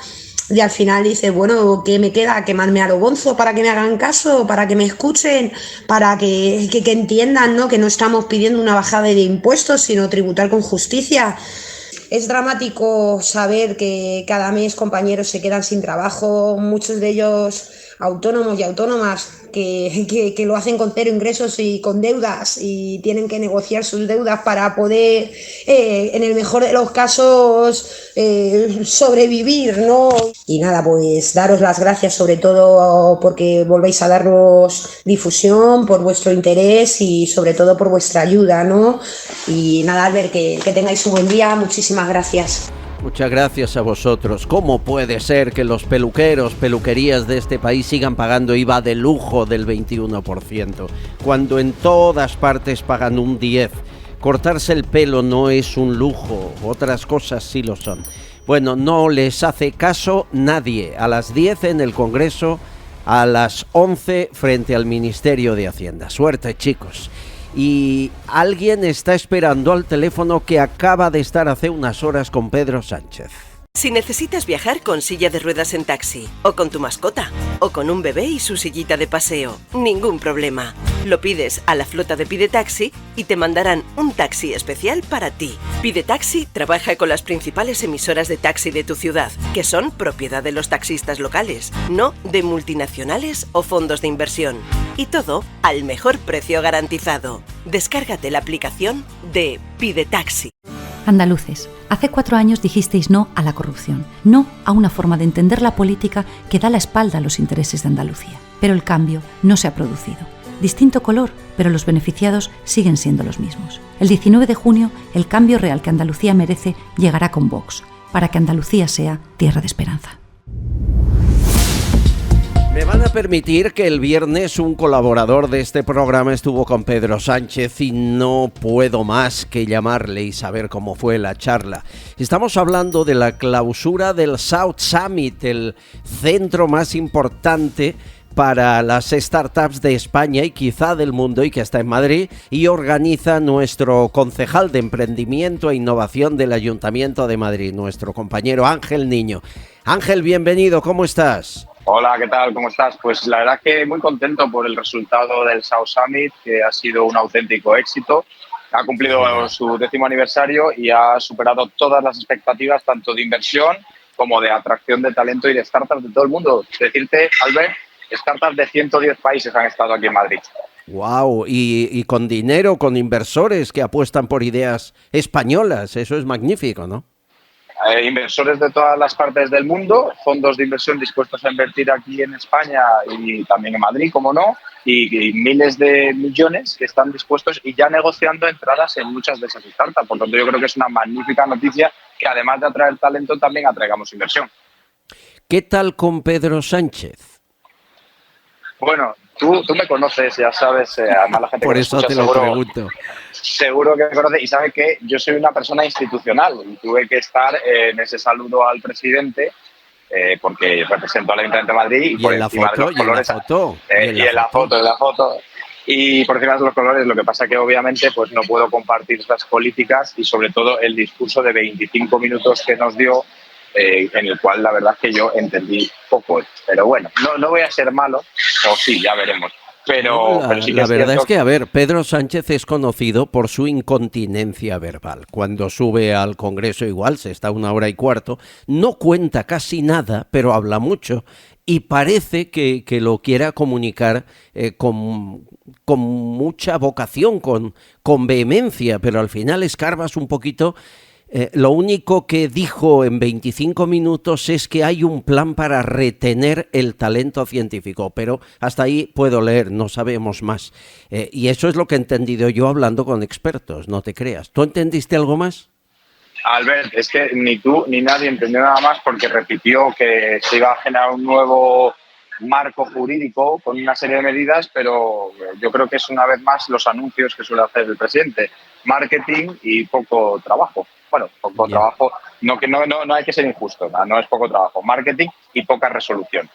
y al final dices, bueno, ¿qué me queda? ¿Quemarme a lo bonzo para que me hagan caso, para que me escuchen, para que entiendan, ¿no? Que no estamos pidiendo una bajada de impuestos, sino tributar con justicia? Es dramático saber que cada mes compañeros se quedan sin trabajo, muchos de ellos autónomos y autónomas que lo hacen con cero ingresos y con deudas y tienen que negociar sus deudas para poder, en el mejor de los casos, sobrevivir, ¿no? Y nada, pues daros las gracias sobre todo porque volvéis a darnos difusión, por vuestro interés y sobre todo por vuestra ayuda, ¿no? Y nada, Albert, que tengáis un buen día, muchísimas gracias. Muchas gracias a vosotros. ¿Cómo puede ser que los peluquerías de este país sigan pagando IVA de lujo del 21%, cuando en todas partes pagan un 10%? Cortarse el pelo no es un lujo, otras cosas sí lo son. Bueno, no les hace caso nadie. A las 10 en el Congreso, a las 11 frente al Ministerio de Hacienda. Suerte, chicos. Y alguien está esperando al teléfono que acaba de estar hace unas horas con Pedro Sánchez. Si necesitas viajar con silla de ruedas en taxi, o con tu mascota, o con un bebé y su sillita de paseo, ningún problema. Lo pides a la flota de Pide Taxi y te mandarán un taxi especial para ti. Pide Taxi trabaja con las principales emisoras de taxi de tu ciudad, que son propiedad de los taxistas locales, no de multinacionales o fondos de inversión. Y todo al mejor precio garantizado. Descárgate la aplicación de Pide Taxi. Andaluces, hace 4 años dijisteis no a la corrupción, no a una forma de entender la política que da la espalda a los intereses de Andalucía. Pero el cambio no se ha producido. Distinto color, pero los beneficiados siguen siendo los mismos. El 19 de junio, el cambio real que Andalucía merece llegará con Vox, para que Andalucía sea tierra de esperanza. Me van a permitir que el viernes un colaborador de este programa estuvo con Pedro Sánchez y no puedo más que llamarle y saber cómo fue la charla. Estamos hablando de la clausura del South Summit, el centro más importante para las startups de España y quizá del mundo, y que está en Madrid, y organiza nuestro concejal de Emprendimiento e Innovación del Ayuntamiento de Madrid, nuestro compañero Ángel Niño. Ángel, bienvenido, ¿cómo estás? Hola, ¿qué tal? ¿Cómo estás? Pues la verdad que muy contento por el resultado del South Summit, que ha sido un auténtico éxito. Ha cumplido su 10º aniversario y ha superado todas las expectativas, tanto de inversión como de atracción de talento y de startups de todo el mundo. Decirte, Albert, startups de 110 países han estado aquí en Madrid. Wow, y con dinero, con inversores que apuestan por ideas españolas, eso es magnífico, ¿no? Inversores de todas las partes del mundo, fondos de inversión dispuestos a invertir aquí en España y también en Madrid, como no, y miles de millones que están dispuestos y ya negociando entradas en muchas de esas startups. Por lo tanto, yo creo que es una magnífica noticia que además de atraer talento, también atraigamos inversión. ¿Qué tal con Pedro Sánchez? Bueno, tú me conoces, ya sabes, además la gente por que eso escucha, te lo pregunto. Seguro que me conoce y sabe que yo soy una persona institucional y tuve que estar en ese saludo al presidente porque represento al Ayuntamiento de Madrid y por encima de los colores. Y en la foto. Y por encima de los colores, lo que pasa que obviamente pues no puedo compartir estas políticas y sobre todo el discurso de 25 minutos que nos dio, en el cual la verdad es que yo entendí poco. Pero bueno, no voy a ser malo, o sí, ya veremos. Pero sí que la verdad es que, a ver, Pedro Sánchez es conocido por su incontinencia verbal. Cuando sube al Congreso igual, se está 1 hora y cuarto, no cuenta casi nada, pero habla mucho y parece que lo quiera comunicar con mucha vocación, con vehemencia, pero al final escarbas un poquito. Lo único que dijo en 25 minutos es que hay un plan para retener el talento científico, pero hasta ahí puedo leer, no sabemos más. Y eso es lo que he entendido yo hablando con expertos, no te creas. ¿Tú entendiste algo más? Albert, es que ni tú ni nadie entendió nada más porque repitió que se iba a generar un nuevo marco jurídico con una serie de medidas, pero yo creo que es una vez más los anuncios que suele hacer el presidente. Marketing y poco trabajo. Bueno, poco trabajo, no hay que ser injusto, no es poco trabajo, marketing y poca resolución.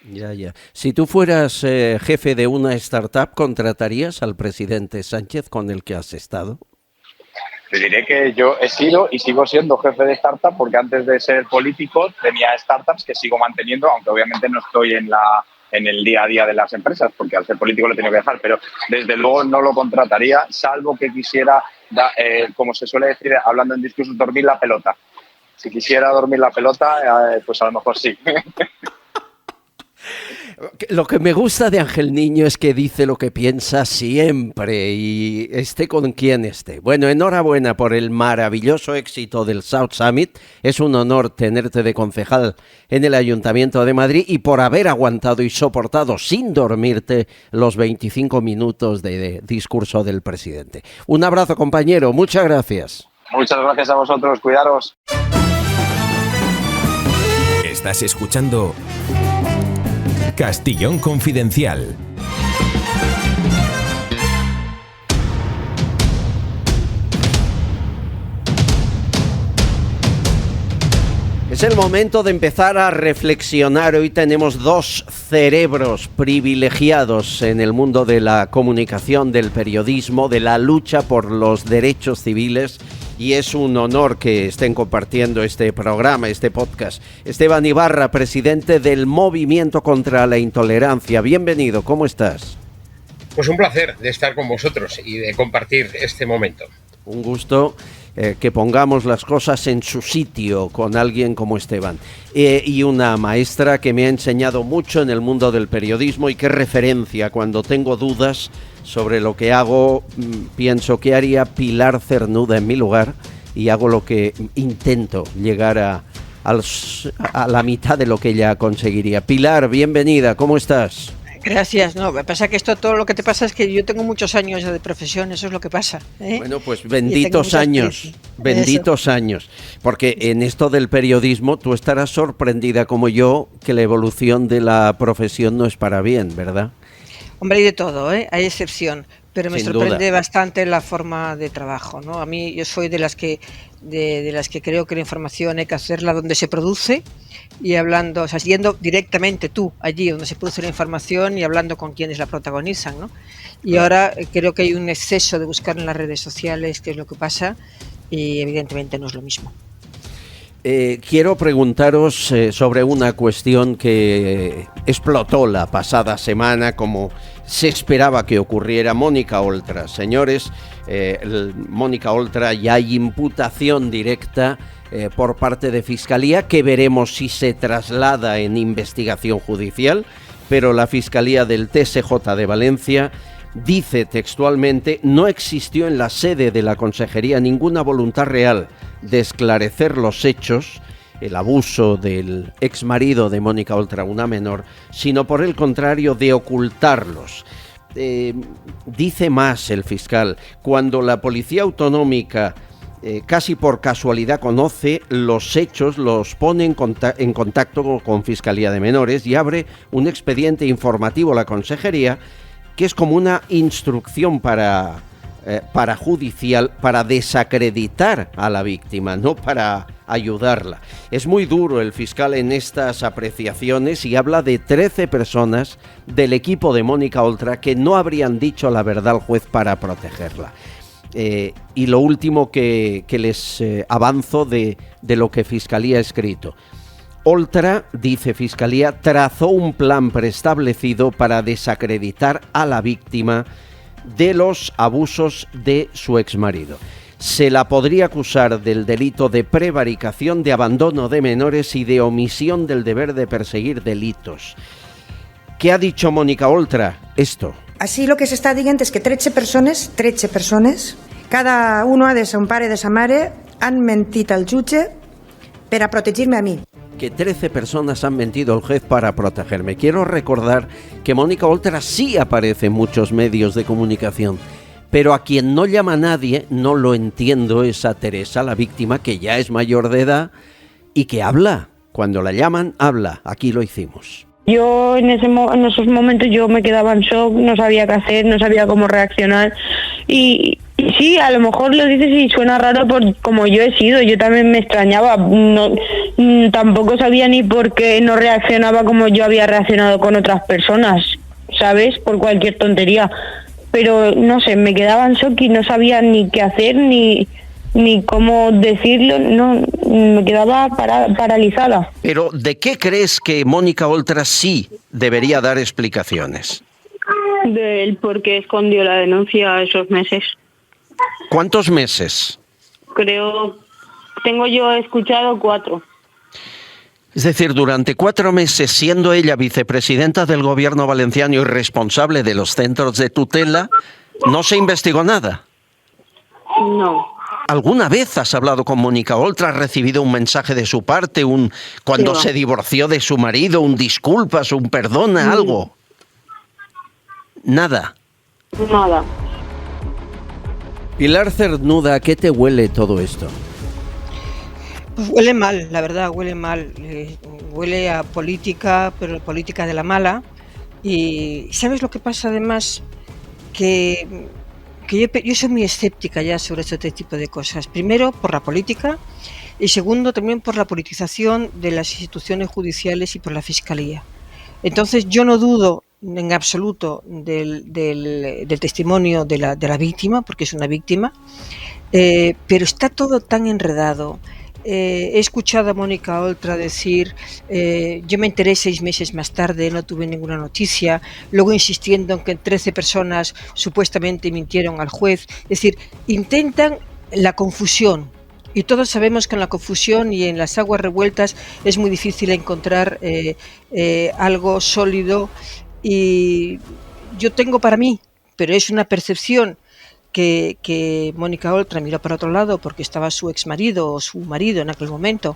Ya. Si tú fueras jefe de una startup, ¿contratarías al presidente Sánchez con el que has estado? Te diré que yo he sido y sigo siendo jefe de startup porque antes de ser político tenía startups que sigo manteniendo, aunque obviamente no estoy en el día a día de las empresas, porque al ser político lo he tenido que dejar, pero desde luego no lo contrataría, salvo que quisiera, como se suele decir, hablando en discursos, dormir la pelota. Si quisiera dormir la pelota, pues a lo mejor sí. Lo que me gusta de Ángel Niño es que dice lo que piensa siempre y esté con quien esté. Bueno, enhorabuena por el maravilloso éxito del South Summit. Es un honor tenerte de concejal en el Ayuntamiento de Madrid y por haber aguantado y soportado sin dormirte los 25 minutos de discurso del presidente. Un abrazo, compañero. Muchas gracias. Muchas gracias a vosotros. Cuidaros. Estás escuchando Castellón Confidencial. Es el momento de empezar a reflexionar. Hoy tenemos dos cerebros privilegiados en el mundo de la comunicación, del periodismo, de la lucha por los derechos civiles, y es un honor que estén compartiendo este programa, este podcast. Esteban Ibarra, presidente del Movimiento contra la Intolerancia. Bienvenido, ¿cómo estás? Pues un placer de estar con vosotros y de compartir este momento. Un gusto que pongamos las cosas en su sitio con alguien como Esteban. Y una maestra que me ha enseñado mucho en el mundo del periodismo y que referencia cuando tengo dudas sobre lo que hago. Pienso que haría Pilar Cernuda en mi lugar y hago lo que intento, llegar a la mitad de lo que ella conseguiría. Pilar, bienvenida, ¿cómo estás? Gracias, no, me pasa que todo lo que te pasa es que yo tengo muchos años ya de profesión, eso es lo que pasa, ¿eh? Bueno, pues benditos años, porque en esto del periodismo tú estarás sorprendida como yo que la evolución de la profesión no es para bien, ¿verdad? Hombre, hay de todo, ¿eh? Hay excepción, pero me Sin sorprende duda. bastante la forma de trabajo, ¿no? A mí, yo soy de las que creo que la información hay que hacerla donde se produce y hablando, o sea, yendo directamente tú allí donde se produce la información y hablando con quienes la protagonizan, ¿no? Y ahora creo que hay un exceso de buscar en las redes sociales qué es lo que pasa y evidentemente no es lo mismo. Quiero preguntaros sobre una cuestión que explotó la pasada semana como se esperaba que ocurriera. Mónica Oltra, señores, Mónica Oltra, ya hay imputación directa por parte de Fiscalía, que veremos si se traslada en investigación judicial, pero la Fiscalía del TSJ de Valencia dice textualmente: no existió en la sede de la Consejería ninguna voluntad real de esclarecer los hechos, el abuso del exmarido de Mónica Oltra, una menor, sino por el contrario de ocultarlos. Dice más el fiscal: cuando la Policía Autonómica casi por casualidad conoce los hechos, los pone en contacto con Fiscalía de Menores y abre un expediente informativo a la Consejería, que es como una instrucción judicial para desacreditar a la víctima, no para ayudarla. Es muy duro el fiscal en estas apreciaciones y habla de 13 personas del equipo de Mónica Oltra que no habrían dicho la verdad al juez para protegerla. Y lo último que les avanzo de lo que Fiscalía ha escrito: Oltra, dice Fiscalía, trazó un plan preestablecido para desacreditar a la víctima de los abusos de su exmarido. Se la podría acusar del delito de prevaricación, de abandono de menores y de omisión del deber de perseguir delitos. ¿Qué ha dicho Mónica Oltra? Esto. Així el que s'està dient és que 13 persones, cada una de son pare de sa mare, han mentit al jutge per a protegir-me a mi. Que 13 personas han mentido al juez para protegerme. Quiero recordar que Mónica Oltra sí aparece en muchos medios de comunicación, pero a quien no llama nadie, no lo entiendo, es a Teresa, la víctima, que ya es mayor de edad y que habla. Cuando la llaman, habla. Aquí lo hicimos. Yo en esos momentos yo me quedaba en shock, no sabía qué hacer, no sabía cómo reaccionar y sí, a lo mejor lo dices y suena raro por como yo he sido, yo también me extrañaba, tampoco sabía ni por qué no reaccionaba como yo había reaccionado con otras personas, ¿sabes? Por cualquier tontería, pero no sé, me quedaba en shock y no sabía ni qué hacer ni cómo decirlo, no, me quedaba paralizada. Pero ¿de qué crees que Mónica Oltra sí debería dar explicaciones? Del por qué escondió la denuncia esos meses. ¿Cuántos meses? Creo, tengo yo escuchado 4. Es decir, durante 4 meses, siendo ella vicepresidenta del gobierno valenciano y responsable de los centros de tutela, ¿no se investigó nada? No. ¿Alguna vez has hablado con Mónica Oltra? ¿Has recibido un mensaje de su parte? Cuando se divorció de su marido, un disculpas, un perdona, algo? Nada. Nada. Pilar Cernuda, ¿a qué te huele todo esto? Pues huele mal, la verdad, huele mal. huele a política, pero política de la mala. Y ¿sabes lo que pasa además? Que yo soy muy escéptica ya sobre este tipo de cosas. Primero, por la política, y segundo, también por la politización de las instituciones judiciales y por la Fiscalía. Entonces, yo no dudo en absoluto del testimonio de la víctima, porque es una víctima, pero está todo tan enredado. He escuchado a Mónica Oltra decir, yo me enteré 6 meses más tarde, no tuve ninguna noticia, luego insistiendo en que 13 personas supuestamente mintieron al juez. Es decir, intentan la confusión, y todos sabemos que en la confusión y en las aguas revueltas es muy difícil encontrar algo sólido, y yo tengo para mí, pero es una percepción, que Mónica Oltra miró para otro lado porque estaba su exmarido o su marido en aquel momento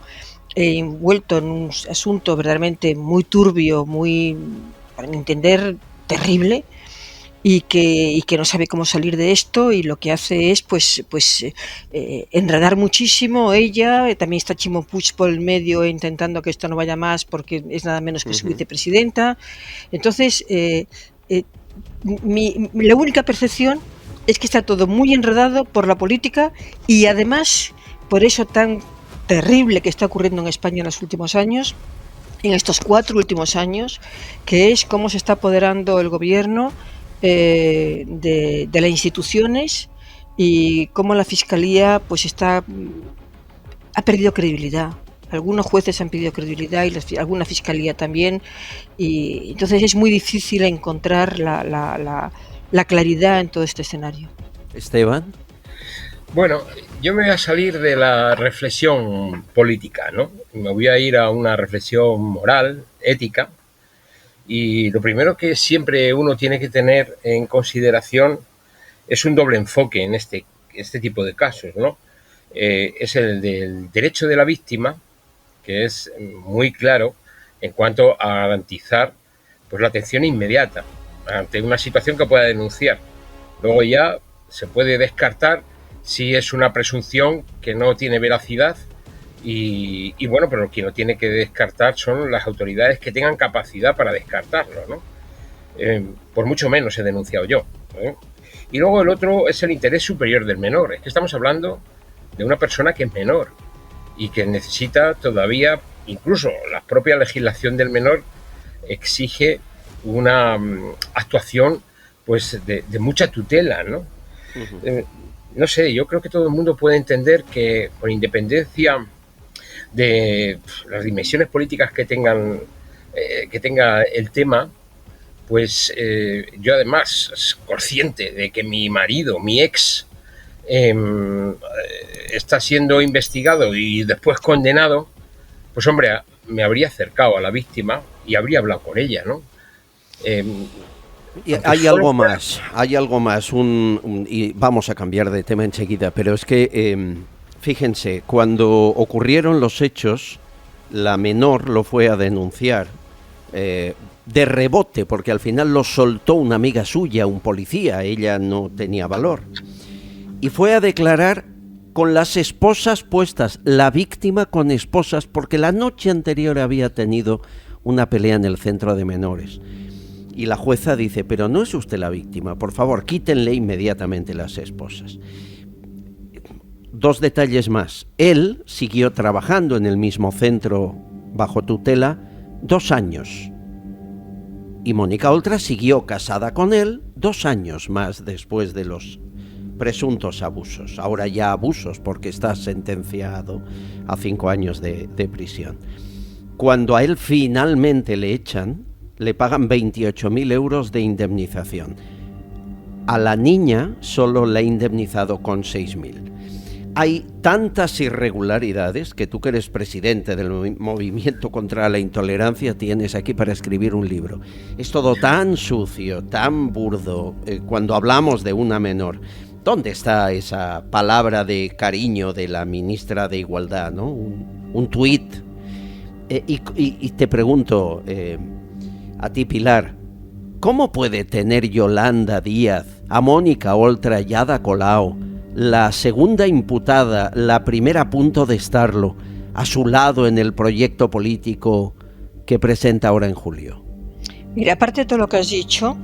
envuelto en un asunto verdaderamente muy turbio, muy, para mi entender, terrible, y que no sabe cómo salir de esto, y lo que hace es pues enredar muchísimo ella. También está Ximo Puig por el medio intentando que esto no vaya más porque es nada menos que su vicepresidenta. Entonces la única percepción es que está todo muy enredado por la política, y además por eso tan terrible que está ocurriendo en España en los últimos años, en estos 4 últimos años, que es cómo se está apoderando el gobierno de las instituciones, y cómo la Fiscalía pues ha perdido credibilidad. Algunos jueces han perdido credibilidad y alguna Fiscalía también, y entonces es muy difícil encontrar la claridad en todo este escenario. Esteban. Bueno, yo me voy a salir de la reflexión política, ¿no? Me voy a ir a una reflexión moral, ética, y lo primero que siempre uno tiene que tener en consideración es un doble enfoque en este tipo de casos, ¿no? Es el del derecho de la víctima, que es muy claro en cuanto a garantizar pues la atención inmediata ante una situación que pueda denunciar. Luego ya se puede descartar si es una presunción que no tiene veracidad, y bueno, pero lo que no tiene que descartar son las autoridades que tengan capacidad para descartarlo, ¿no? Por mucho menos he denunciado yo, ¿eh? Y luego el otro es el interés superior del menor. Es que estamos hablando de una persona que es menor y que necesita todavía, incluso la propia legislación del menor exige una actuación pues de mucha tutela, ¿no? No sé, yo creo que todo el mundo puede entender que, con independencia de las dimensiones políticas que tenga el tema, pues yo además consciente de que mi marido, mi ex, está siendo investigado y después condenado, pues hombre, me habría acercado a la víctima y habría hablado con ella, ¿no? Hay algo más, y vamos a cambiar de tema enseguida, pero es que, fíjense, cuando ocurrieron los hechos, la menor lo fue a denunciar de rebote, porque al final lo soltó una amiga suya, un policía, ella no tenía valor, y fue a declarar con las esposas puestas, la víctima con esposas, porque la noche anterior había tenido una pelea en el centro de menores. Y la jueza dice, pero no es usted la víctima, por favor, quítenle inmediatamente las esposas. 2 detalles más. Él siguió trabajando en el mismo centro bajo tutela 2 años. Y Mónica Oltra siguió casada con él 2 años más después de los presuntos abusos. Ahora ya abusos, porque está sentenciado a 5 años de prisión. Cuando a él finalmente le echan, le pagan 28.000 euros de indemnización. A la niña solo le ha indemnizado con 6.000. Hay tantas irregularidades que tú, que eres presidente del Movimiento contra la Intolerancia, tienes aquí para escribir un libro. Es todo tan sucio, tan burdo, cuando hablamos de una menor. ¿Dónde está esa palabra de cariño de la ministra de Igualdad, ¿no? Un tuit. Y te pregunto, a ti, Pilar, ¿cómo puede tener Yolanda Díaz a Mónica Oltra y Ada Colau, la segunda imputada, la primera a punto de estarlo, a su lado en el proyecto político que presenta ahora en julio. Mira, aparte de todo lo que has dicho,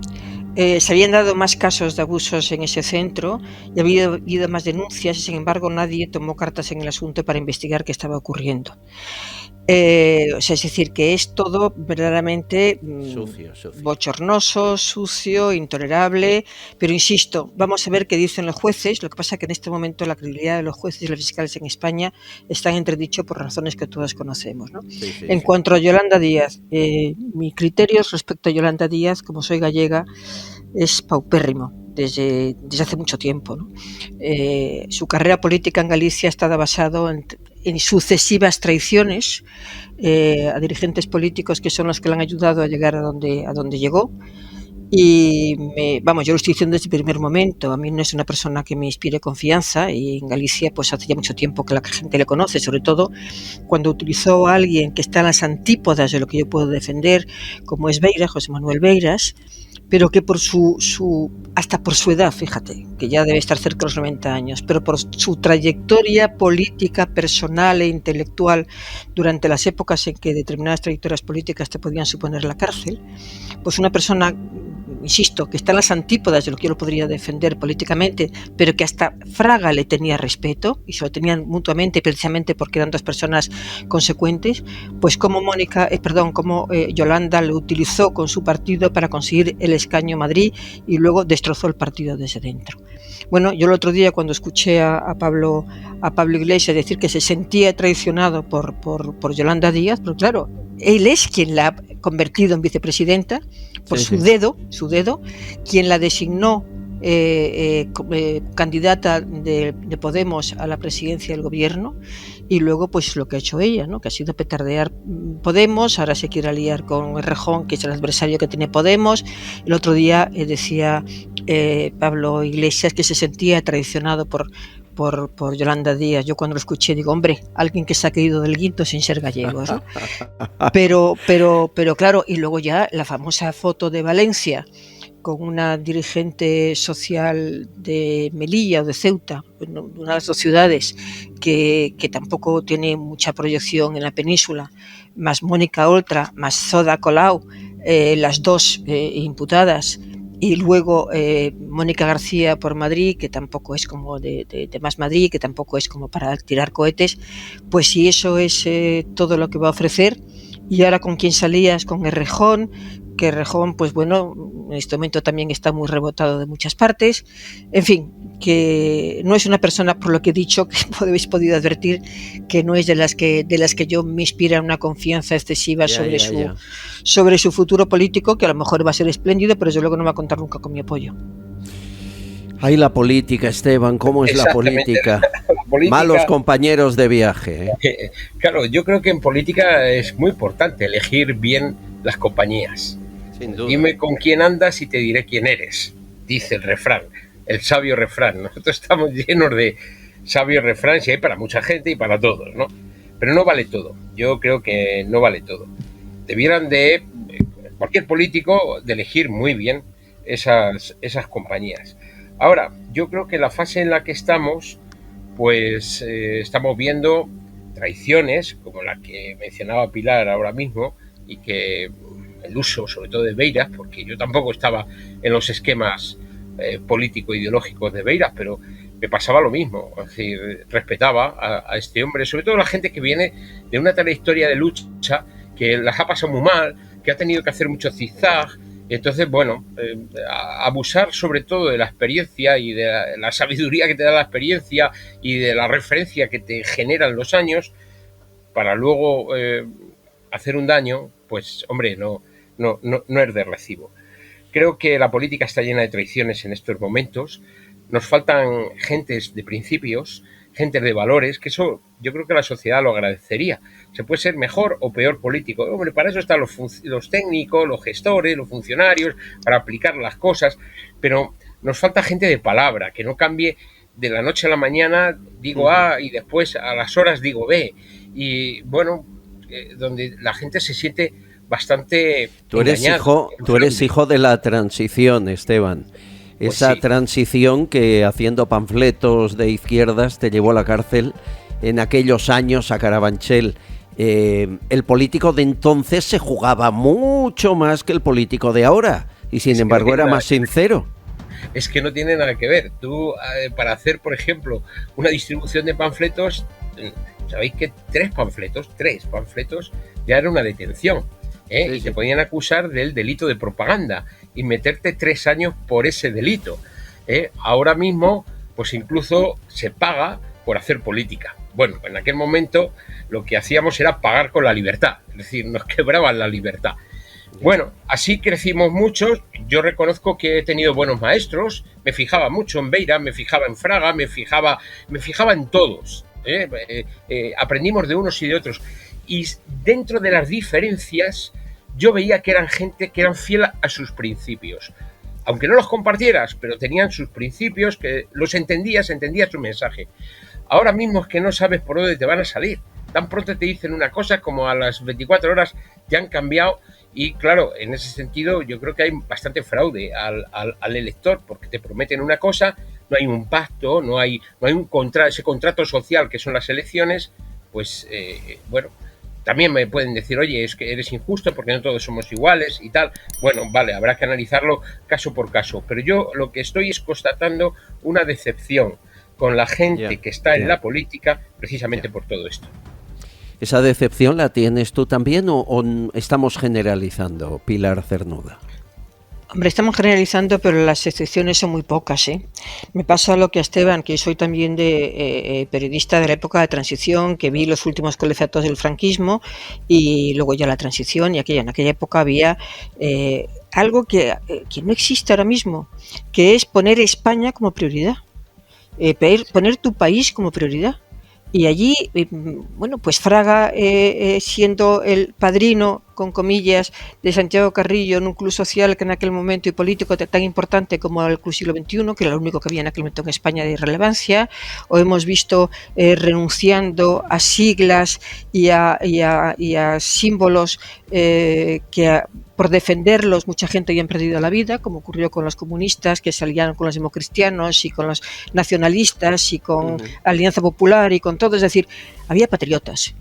se habían dado más casos de abusos en ese centro y había habido más denuncias y, sin embargo, nadie tomó cartas en el asunto para investigar qué estaba ocurriendo. Es decir, que es todo verdaderamente sucio. Bochornoso, sucio, intolerable, pero insisto, vamos a ver qué dicen los jueces. Lo que pasa es que en este momento la credibilidad de los jueces y los fiscales en España está en entredicho por razones que todos conocemos, ¿no? En cuanto a Yolanda Díaz, mi criterio respecto a Yolanda Díaz, como soy gallega, es paupérrimo. Desde hace mucho tiempo, ¿no? Su carrera política en Galicia está basado en sucesivas traiciones a dirigentes políticos que son los que le han ayudado a llegar a donde llegó. Y yo lo estoy diciendo desde el primer momento. A mí no es una persona que me inspire confianza, y en Galicia pues hace ya mucho tiempo que la gente le conoce, sobre todo cuando utilizó a alguien que está en las antípodas de lo que yo puedo defender, como es Beiras, José Manuel Beiras, pero que por hasta por su edad, fíjate, que ya debe estar cerca de los 90 años, pero por su trayectoria política, personal e intelectual durante las épocas en que determinadas trayectorias políticas te podían suponer la cárcel, pues una persona, insisto, que está en las antípodas de lo que yo lo podría defender políticamente, pero que hasta Fraga le tenía respeto, y se lo tenían mutuamente, precisamente porque eran dos personas consecuentes, pues como Yolanda lo utilizó con su partido para conseguir el escaño en Madrid y luego destrozó el partido desde dentro. Bueno, yo el otro día cuando escuché a Pablo Iglesias decir que se sentía traicionado por Yolanda Díaz, pero claro, él es quien la ha convertido en vicepresidenta por su dedo, quien la designó candidata de Podemos a la presidencia del gobierno, y luego pues lo que ha hecho ella, ¿no? Que ha sido petardear Podemos. Ahora se quiere aliar con Errejón, que es el adversario que tiene Podemos. El otro día decía Pablo Iglesias que se sentía traicionado por Yolanda Díaz. Yo cuando lo escuché digo, hombre, alguien que se ha caído del guinto sin ser gallegos, ¿no? pero claro, y luego ya la famosa foto de Valencia con una dirigente social de Melilla o de Ceuta, una de las dos ciudades que tampoco tiene mucha proyección en la península, más Mónica Oltra, más Zoda Colau, las dos imputadas, y luego Mónica García por Madrid, que tampoco es como de Más Madrid, que tampoco es como para tirar cohetes. Pues si eso es todo lo que va a ofrecer, y ahora con quién salías, con Errejón, que Errejón, pues bueno, en este momento también está muy rebotado de muchas partes. En fin, que no es una persona, por lo que he dicho, que habéis podido advertir, que no es de las que yo me inspira una confianza excesiva sobre su futuro político, que a lo mejor va a ser espléndido, pero yo luego no me va a contar nunca con mi apoyo. Ay, la política, Esteban, ¿cómo es la política? Malos compañeros de viaje. Claro, yo creo que en política es muy importante elegir bien las compañías. Sin duda. Dime con quién andas y te diré quién eres, dice el refrán, el sabio refrán. Nosotros estamos llenos de sabios refranes, y hay para mucha gente y para todos, ¿no? Pero no vale todo. Yo creo que no vale todo. Debieran cualquier político, de elegir muy bien esas compañías. Ahora, yo creo que la fase en la que estamos, pues estamos viendo traiciones, como la que mencionaba Pilar ahora mismo, y que el uso sobre todo de Beiras, porque yo tampoco estaba en los esquemas político-ideológicos de Beiras, pero me pasaba lo mismo. Es decir, respetaba a este hombre, sobre todo la gente que viene de una trayectoria de lucha, que las ha pasado muy mal, que ha tenido que hacer mucho zigzag. Entonces, bueno, abusar sobre todo de la experiencia y de la sabiduría que te da la experiencia y de la referencia que te generan los años para luego hacer un daño, pues, hombre, no es de recibo. Creo que la política está llena de traiciones en estos momentos. Nos faltan gentes de principios, gentes de valores, que eso yo creo que la sociedad lo agradecería. Se puede ser mejor o peor político. Hombre, para eso están los técnicos, los gestores, los funcionarios, para aplicar las cosas, pero nos falta gente de palabra, que no cambie de la noche a la mañana, digo A y después a las horas digo B. Y bueno, donde la gente se siente bastante engañada. Tú eres hijo de la transición, Esteban. Pues Esa sí. transición que haciendo panfletos de izquierdas te llevó a la cárcel en aquellos años a Carabanchel. el político de entonces se jugaba mucho más que el político de ahora y sin embargo era más sincero. Es que no tiene nada que ver. Tú, para hacer, por ejemplo, una distribución de panfletos, sabéis que 3 panfletos ya era una detención, y te podían acusar del delito de propaganda y meterte 3 años por ese delito. Ahora mismo, pues incluso se paga por hacer política. Bueno, en aquel momento lo que hacíamos era pagar con la libertad, es decir, nos quebraban la libertad. Bueno, así crecimos muchos. Yo reconozco que he tenido buenos maestros, me fijaba mucho en Beira, me fijaba en Fraga, me fijaba en todos. Aprendimos de unos y de otros. Y dentro de las diferencias, yo veía que eran gente que eran fieles a sus principios. Aunque no los compartieras, pero tenían sus principios, que los entendías su mensaje. Ahora mismo es que no sabes por dónde te van a salir. Tan pronto te dicen una cosa como a las 24 horas ya han cambiado. Y claro, en ese sentido yo creo que hay bastante fraude al elector, porque te prometen una cosa, no hay un pacto, no hay ese contrato social que son las elecciones, pues bueno, también me pueden decir, oye, es que eres injusto porque no todos somos iguales y tal. Bueno, vale, habrá que analizarlo caso por caso, pero yo lo que estoy es constatando una decepción con la gente que está en la política precisamente por todo esto. ¿Esa decepción la tienes tú también o estamos generalizando, Pilar Cernuda? Hombre, estamos generalizando, pero las excepciones son muy pocas, ¿eh? Me pasa lo que a Esteban, que soy también periodista de la época de transición, que vi los últimos colegiados del franquismo y luego ya la transición, y en aquella época había algo que no existe ahora mismo, que es poner España como prioridad, poner tu país como prioridad. Y allí, bueno, pues Fraga, siendo el padrino, con comillas, de Santiago Carrillo en un club social que en aquel momento y político tan importante como el Club Siglo XXI, que era lo único que había en aquel momento en España de relevancia, o hemos visto renunciando a siglas y a símbolos que por defenderlos mucha gente había perdido la vida, como ocurrió con los comunistas que se aliaron con los democristianos y con los nacionalistas y con Alianza Popular y con todo. Es decir, había patriotas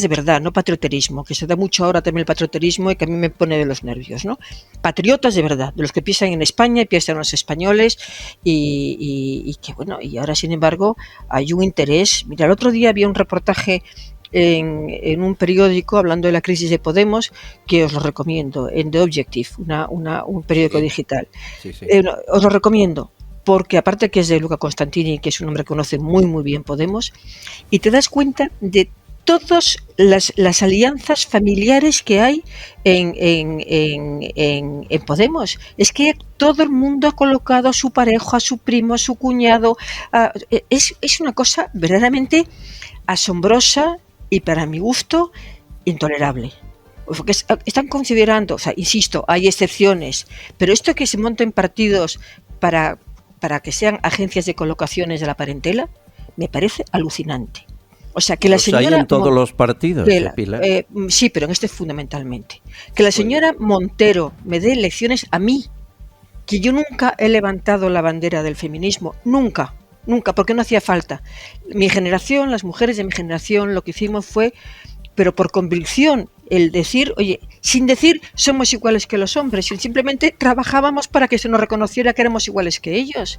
de verdad, no patrioterismo, que se da mucho ahora también el patrioterismo y que a mí me pone de los nervios, ¿no? Patriotas de verdad, de los que piensan en España y piensan en los españoles y que bueno, y ahora sin embargo hay un interés. Mira, el otro día había un reportaje en un periódico hablando de la crisis de Podemos, que os lo recomiendo, en The Objective, un periódico digital. Os lo recomiendo, porque aparte que es de Luca Constantini, que es un hombre que conoce muy muy bien Podemos, y te das cuenta de todas las alianzas familiares que hay en Podemos. Es que todo el mundo ha colocado a su pareja, a su primo, a su cuñado. Es una cosa verdaderamente asombrosa y para mi gusto intolerable. Porque están considerando, o sea, insisto, hay excepciones, pero esto que se monten partidos para que sean agencias de colocaciones de la parentela, me parece alucinante. O sea, que la señora... hay en todos los partidos, Pilar. Sí, pero en este fundamentalmente. Que la señora Montero me dé lecciones a mí, que yo nunca he levantado la bandera del feminismo, nunca, porque no hacía falta. Mi generación, las mujeres de mi generación, lo que hicimos fue, pero por convicción, el decir, oye, sin decir somos iguales que los hombres, simplemente trabajábamos para que se nos reconociera que éramos iguales que ellos.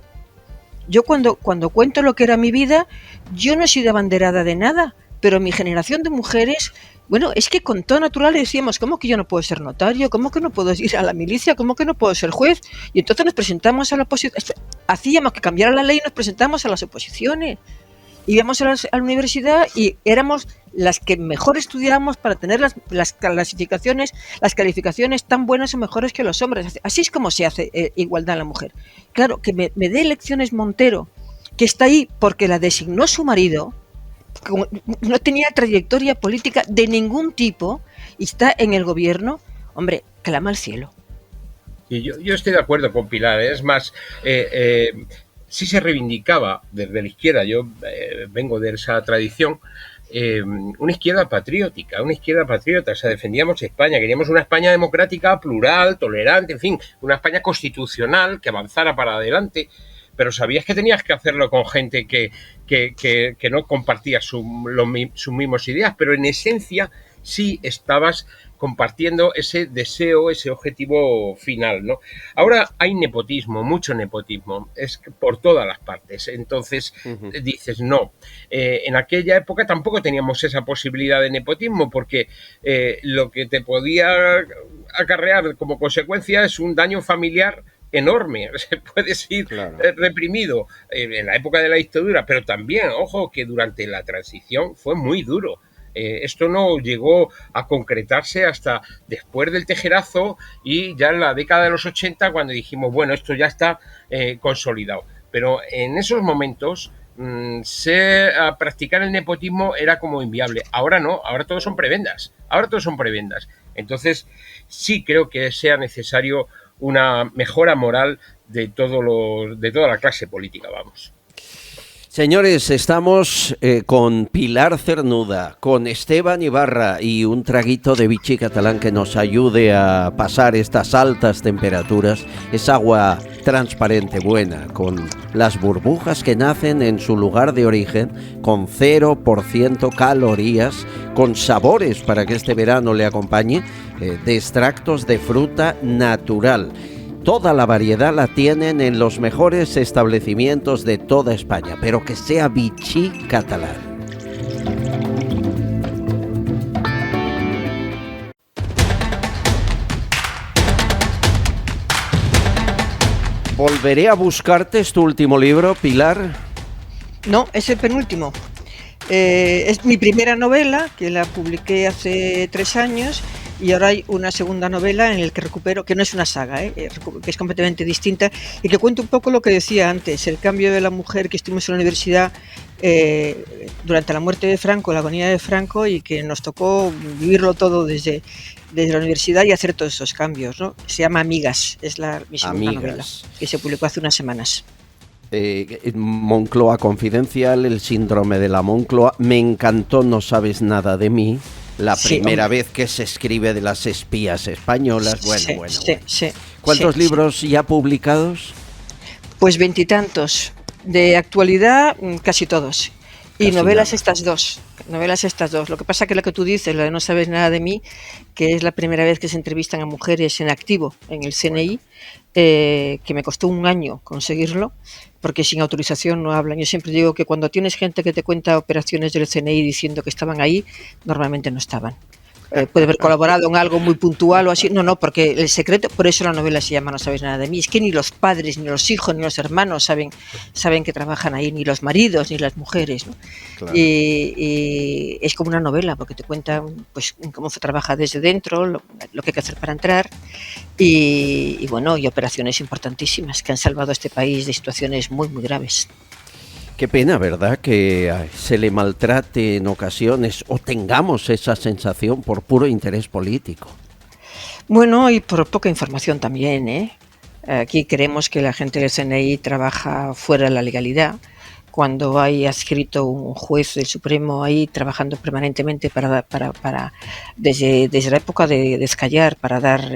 Yo cuando cuento lo que era mi vida, yo no he sido abanderada de nada, pero mi generación de mujeres, bueno, es que con todo natural decíamos, ¿cómo que yo no puedo ser notario? ¿Cómo que no puedo ir a la milicia? ¿Cómo que no puedo ser juez? Y entonces nos presentamos a la oposición, hacíamos que cambiara la ley y nos presentamos a las oposiciones. Íbamos a la universidad y éramos las que mejor estudiábamos para tener las calificaciones tan buenas o mejores que los hombres. Así es como se hace igualdad en la mujer. Claro, que me dé lecciones Montero, que está ahí porque la designó su marido, como no tenía trayectoria política de ningún tipo y está en el gobierno, hombre, clama al cielo. Y yo estoy de acuerdo con Pilar, es más... sí se reivindicaba desde la izquierda, yo vengo de esa tradición, una izquierda patriótica, o sea, defendíamos España, queríamos una España democrática, plural, tolerante, en fin, una España constitucional que avanzara para adelante, pero sabías que tenías que hacerlo con gente que no compartía sus mismas ideas, pero en esencia sí estabas compartiendo ese deseo, ese objetivo final, ¿no? Ahora hay nepotismo, mucho nepotismo, es por todas las partes. Entonces dices, no. En aquella época tampoco teníamos esa posibilidad de nepotismo porque lo que te podía acarrear como consecuencia es un daño familiar enorme. Puedes ir reprimido en la época de la dictadura, pero también, ojo, que durante la transición fue muy duro. Esto no llegó a concretarse hasta después del tejerazo y ya en la década de los 80 cuando dijimos, bueno, esto ya está consolidado. Pero en esos momentos practicar el nepotismo era como inviable. Ahora no, ahora todos son prebendas. Entonces sí creo que sea necesario una mejora moral de toda la clase política, vamos. Señores, estamos con Pilar Cernuda, con Esteban Ibarra y un traguito de vichy catalán que nos ayude a pasar estas altas temperaturas. Es agua transparente, buena, con las burbujas que nacen en su lugar de origen, con 0% calorías, con sabores para que este verano le acompañe, de extractos de fruta natural. Toda la variedad la tienen en los mejores establecimientos de toda España, pero que sea vichy catalán. ¿Volveré a buscarte? ¿Es tu último libro, Pilar? No, es el penúltimo. Es mi primera novela, que la publiqué hace 3 años, y ahora hay una segunda novela en la que recupero, que no es una saga, que es completamente distinta, y que cuenta un poco lo que decía antes, el cambio de la mujer que estuvimos en la universidad durante la muerte de Franco, la agonía de Franco, y que nos tocó vivirlo todo desde la universidad y hacer todos esos cambios, ¿no? Se llama Amigas, es mi segunda novela, que se publicó hace unas semanas. Moncloa Confidencial, El síndrome de la Moncloa, me encantó No sabes nada de mí, la primera vez que se escribe de las espías españolas, bueno. ¿Cuántos libros ya publicados? Pues 20 y tantos, de actualidad casi todos, y novelas estas dos. Lo que pasa que lo que tú dices, lo de No sabes nada de mí, que es la primera vez que se entrevistan a mujeres en activo en el CNI, que me costó 1 año conseguirlo, porque sin autorización no hablan. Yo siempre digo que cuando tienes gente que te cuenta operaciones del CNI diciendo que estaban ahí, normalmente no estaban. Puede haber colaborado en algo muy puntual o así. No, porque el secreto, por eso la novela se llama No sabes nada de mí. Es que ni los padres, ni los hijos, ni los hermanos saben que trabajan ahí, ni los maridos, ni las mujeres, ¿no? Claro. Y es como una novela, porque te cuentan pues cómo se trabaja desde dentro, lo que hay que hacer para entrar, y bueno, y operaciones importantísimas que han salvado a este país de situaciones muy, muy graves. Qué pena, ¿verdad?, que se le maltrate en ocasiones o tengamos esa sensación por puro interés político. Bueno, y por poca información también, Aquí creemos que la gente del CNI trabaja fuera de la legalidad, cuando hay adscrito un juez del Supremo ahí trabajando permanentemente desde la época de Escallar para dar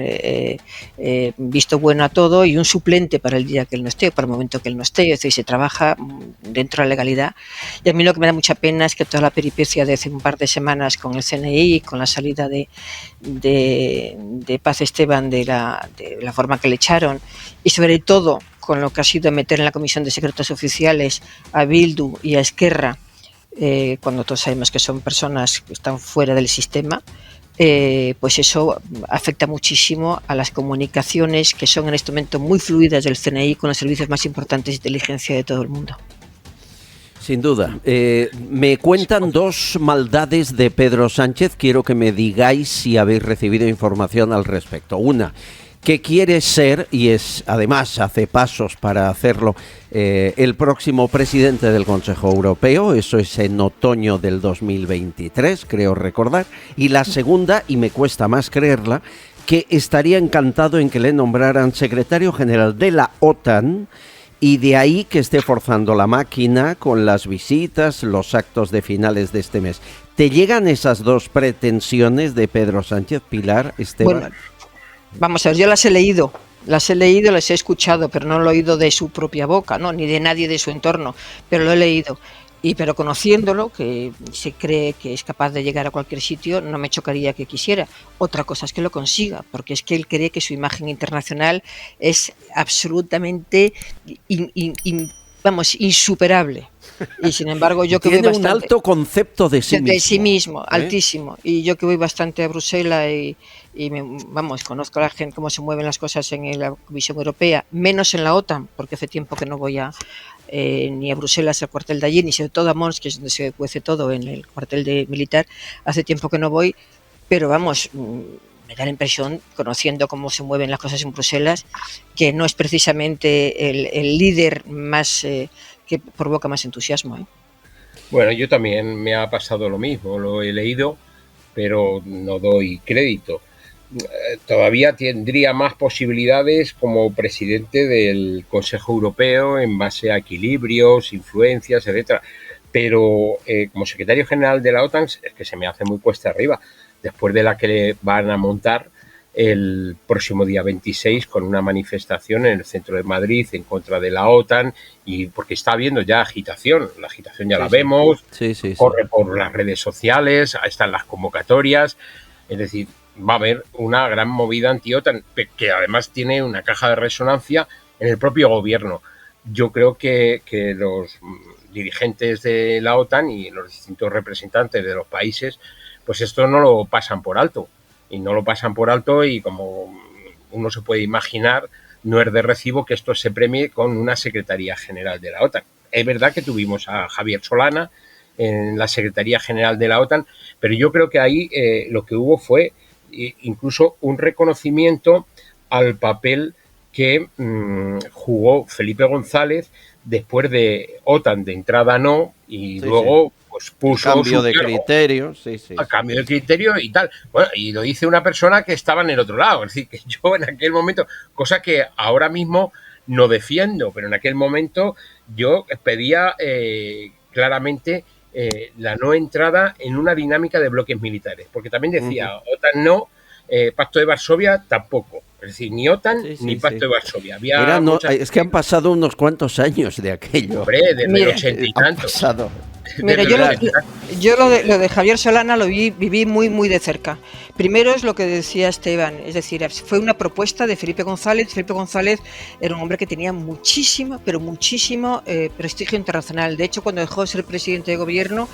visto bueno a todo, y un suplente para el día que él no esté, para el momento que él no esté. Es decir, se trabaja dentro de la legalidad, y a mí lo que me da mucha pena es que toda la peripecia de hace un par de semanas con el CNI, con la salida de Paz Esteban, de la forma que le echaron, y sobre todo con lo que ha sido meter en la Comisión de Secretos Oficiales a Bildu y a Esquerra, cuando todos sabemos que son personas que están fuera del sistema, pues eso afecta muchísimo a las comunicaciones que son en este momento muy fluidas del CNI con los servicios más importantes de inteligencia de todo el mundo. Sin duda. Me cuentan 2 maldades de Pedro Sánchez. Quiero que me digáis si habéis recibido información al respecto. Una, que quiere ser, y además hace pasos para hacerlo, el próximo presidente del Consejo Europeo. Eso es en otoño del 2023, creo recordar. Y la segunda, y me cuesta más creerla, que estaría encantado en que le nombraran secretario general de la OTAN, y de ahí que esté forzando la máquina con las visitas, los actos de finales de este mes. ¿Te llegan esas 2 pretensiones de Pedro Sánchez, Pilar, Esteban? Bueno, vamos a ver, yo las he leído Las he leído, las he escuchado, pero no lo he oído de su propia boca, ¿no? Ni de nadie de su entorno, pero lo he leído. Pero conociéndolo, que se cree que es capaz de llegar a cualquier sitio, no me chocaría que quisiera. Otra cosa es que lo consiga, porque es que él cree que su imagen internacional es absolutamente insuperable. Y sin embargo, yo que voy bastante, tiene un alto concepto de sí mismo. De sí mismo, altísimo. Y yo que voy bastante a Bruselas y conozco a la gente, cómo se mueven las cosas en la Comisión Europea, menos en la OTAN, porque hace tiempo que no voy ni a Bruselas, al cuartel de allí, ni sobre todo a Mons, que es donde se cuece todo, en el cuartel militar. Hace tiempo que no voy, pero me da la impresión, conociendo cómo se mueven las cosas en Bruselas, que no es precisamente el líder más que provoca más entusiasmo, ¿eh? Bueno, yo también me ha pasado lo mismo, lo he leído, pero no doy crédito. Todavía tendría más posibilidades como presidente del Consejo Europeo en base a equilibrios, influencias, etcétera. Pero como secretario general de la OTAN es que se me hace muy cuesta arriba, después de la que le van a montar el próximo día 26 con una manifestación en el centro de Madrid en contra de la OTAN, y porque está habiendo ya agitación, la agitación ya la vemos, corre por las redes sociales, están las convocatorias, es decir, va a haber una gran movida anti-OTAN, que además tiene una caja de resonancia en el propio gobierno. Yo creo que los dirigentes de la OTAN y los distintos representantes de los países, pues esto no lo pasan por alto. Y no lo pasan por alto, y como uno se puede imaginar, no es de recibo que esto se premie con una Secretaría General de la OTAN. Es verdad que tuvimos a Javier Solana en la Secretaría General de la OTAN, pero yo creo que ahí lo que hubo fue incluso un reconocimiento al papel que jugó Felipe González después de OTAN de entrada no, y luego pues puso cambio de criterio, a cambio de criterio y tal. Bueno, y lo dice una persona que estaba en el otro lado, es decir, que yo en aquel momento, cosa que ahora mismo no defiendo, pero en aquel momento yo pedía claramente la no entrada en una dinámica de bloques militares, porque también decía OTAN no, Pacto de Varsovia tampoco. Es decir, ni OTAN ni Pacto de Varsovia. Es que han pasado unos cuantos años de aquello. Hombre, desde el 80 y tantos. Mira, yo lo de Javier Solana lo viví muy, muy de cerca. Primero es lo que decía Esteban, es decir, fue una propuesta de Felipe González. Felipe González era un hombre que tenía muchísimo, pero muchísimo prestigio internacional. De hecho, cuando dejó de ser presidente de gobierno,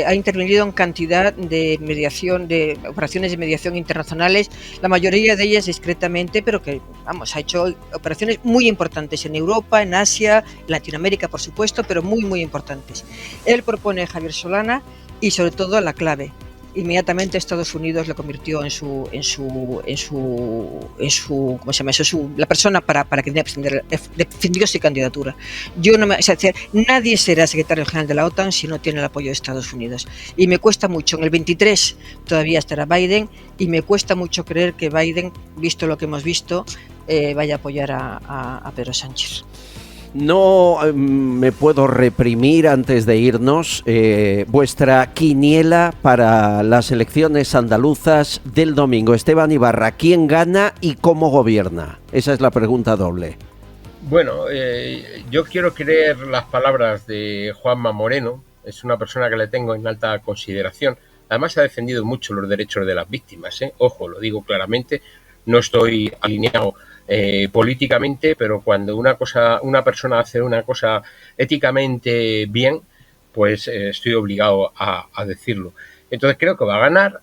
ha intervenido en cantidad de mediación, de operaciones de mediación internacionales, la mayoría de ellas discretamente, pero que, ha hecho operaciones muy importantes en Europa, en Asia, en Latinoamérica, por supuesto, pero muy, muy importantes. Él propone a Javier Solana y sobre todo la clave. Inmediatamente Estados Unidos lo convirtió en su ¿cómo se llama eso? La persona para que defendió su candidatura. Nadie será secretario general de la OTAN si no tiene el apoyo de Estados Unidos. Y me cuesta mucho, en el 23 todavía estará Biden, y me cuesta mucho creer que Biden, visto lo que hemos visto, vaya a apoyar a Pedro Sánchez. No me puedo reprimir antes de irnos. Vuestra quiniela para las elecciones andaluzas del domingo. Esteban Ibarra, ¿quién gana y cómo gobierna? Esa es la pregunta doble. Bueno, yo quiero creer las palabras de Juanma Moreno. Es una persona que le tengo en alta consideración. Además ha defendido mucho los derechos de las víctimas, ¿eh? Ojo, lo digo claramente. No estoy alineado políticamente, pero cuando una persona hace una cosa éticamente bien, pues estoy obligado a decirlo. Entonces creo que va a ganar.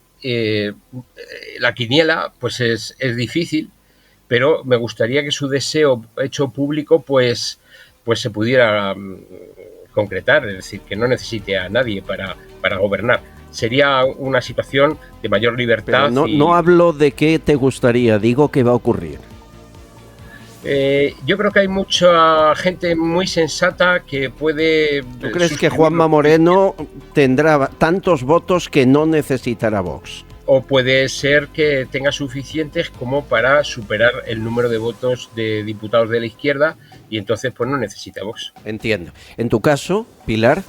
La quiniela pues es difícil, pero me gustaría que su deseo hecho público pues se pudiera concretar, es decir, que no necesite a nadie para gobernar. Sería una situación de mayor libertad. Pero no hablo de qué te gustaría, digo que va a ocurrir. Yo creo que hay mucha gente muy sensata que puede... ¿Tú crees que Juanma Moreno tendrá tantos votos que no necesitará Vox? O puede ser que tenga suficientes como para superar el número de votos de diputados de la izquierda, y entonces pues no necesita Vox. Entiendo. ¿En tu caso, Pilar?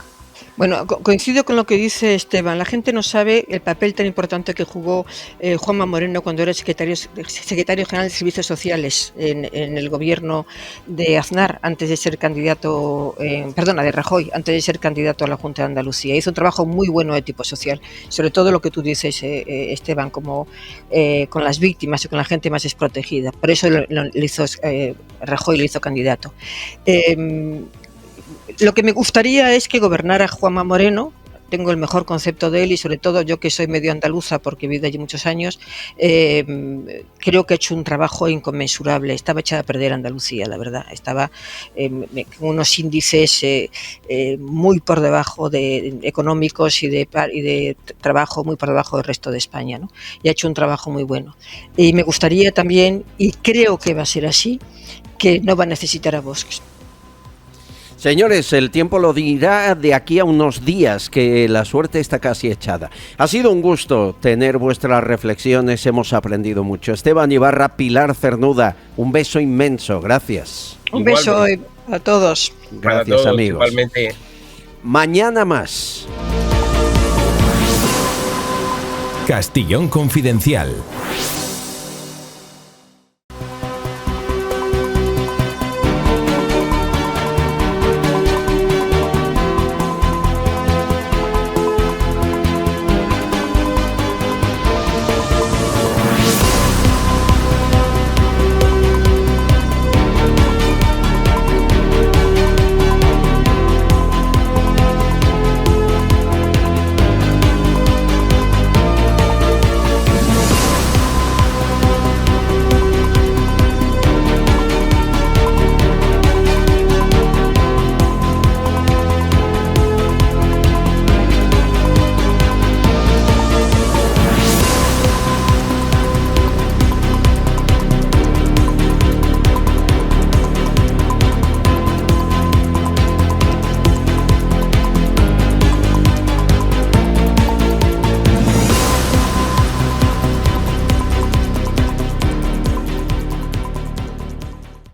Bueno, coincido con lo que dice Esteban. La gente no sabe el papel tan importante que jugó Juanma Moreno cuando era secretario general de Servicios Sociales en el gobierno de Aznar, antes de ser candidato, de Rajoy, antes de ser candidato a la Junta de Andalucía. Hizo un trabajo muy bueno de tipo social, sobre todo lo que tú dices, Esteban, como con las víctimas y con la gente más desprotegida. Por eso Rajoy le hizo candidato. Lo que me gustaría es que gobernara Juanma Moreno. Tengo el mejor concepto de él y sobre todo yo que soy medio andaluza porque he vivido allí muchos años, creo que ha hecho un trabajo inconmensurable. Estaba echada a perder Andalucía, la verdad. Estaba con unos índices muy por debajo de económicos y de trabajo muy por debajo del resto de España, ¿no? Y ha hecho un trabajo muy bueno. Y me gustaría también, y creo que va a ser así, que no va a necesitar a Vox. Señores, el tiempo lo dirá de aquí a unos días, que la suerte está casi echada. Ha sido un gusto tener vuestras reflexiones, hemos aprendido mucho. Esteban Ibarra, Pilar Cernuda, un beso inmenso, gracias. Un beso a todos. Gracias, todos, amigos. Igualmente. Mañana más. Castellón Confidencial.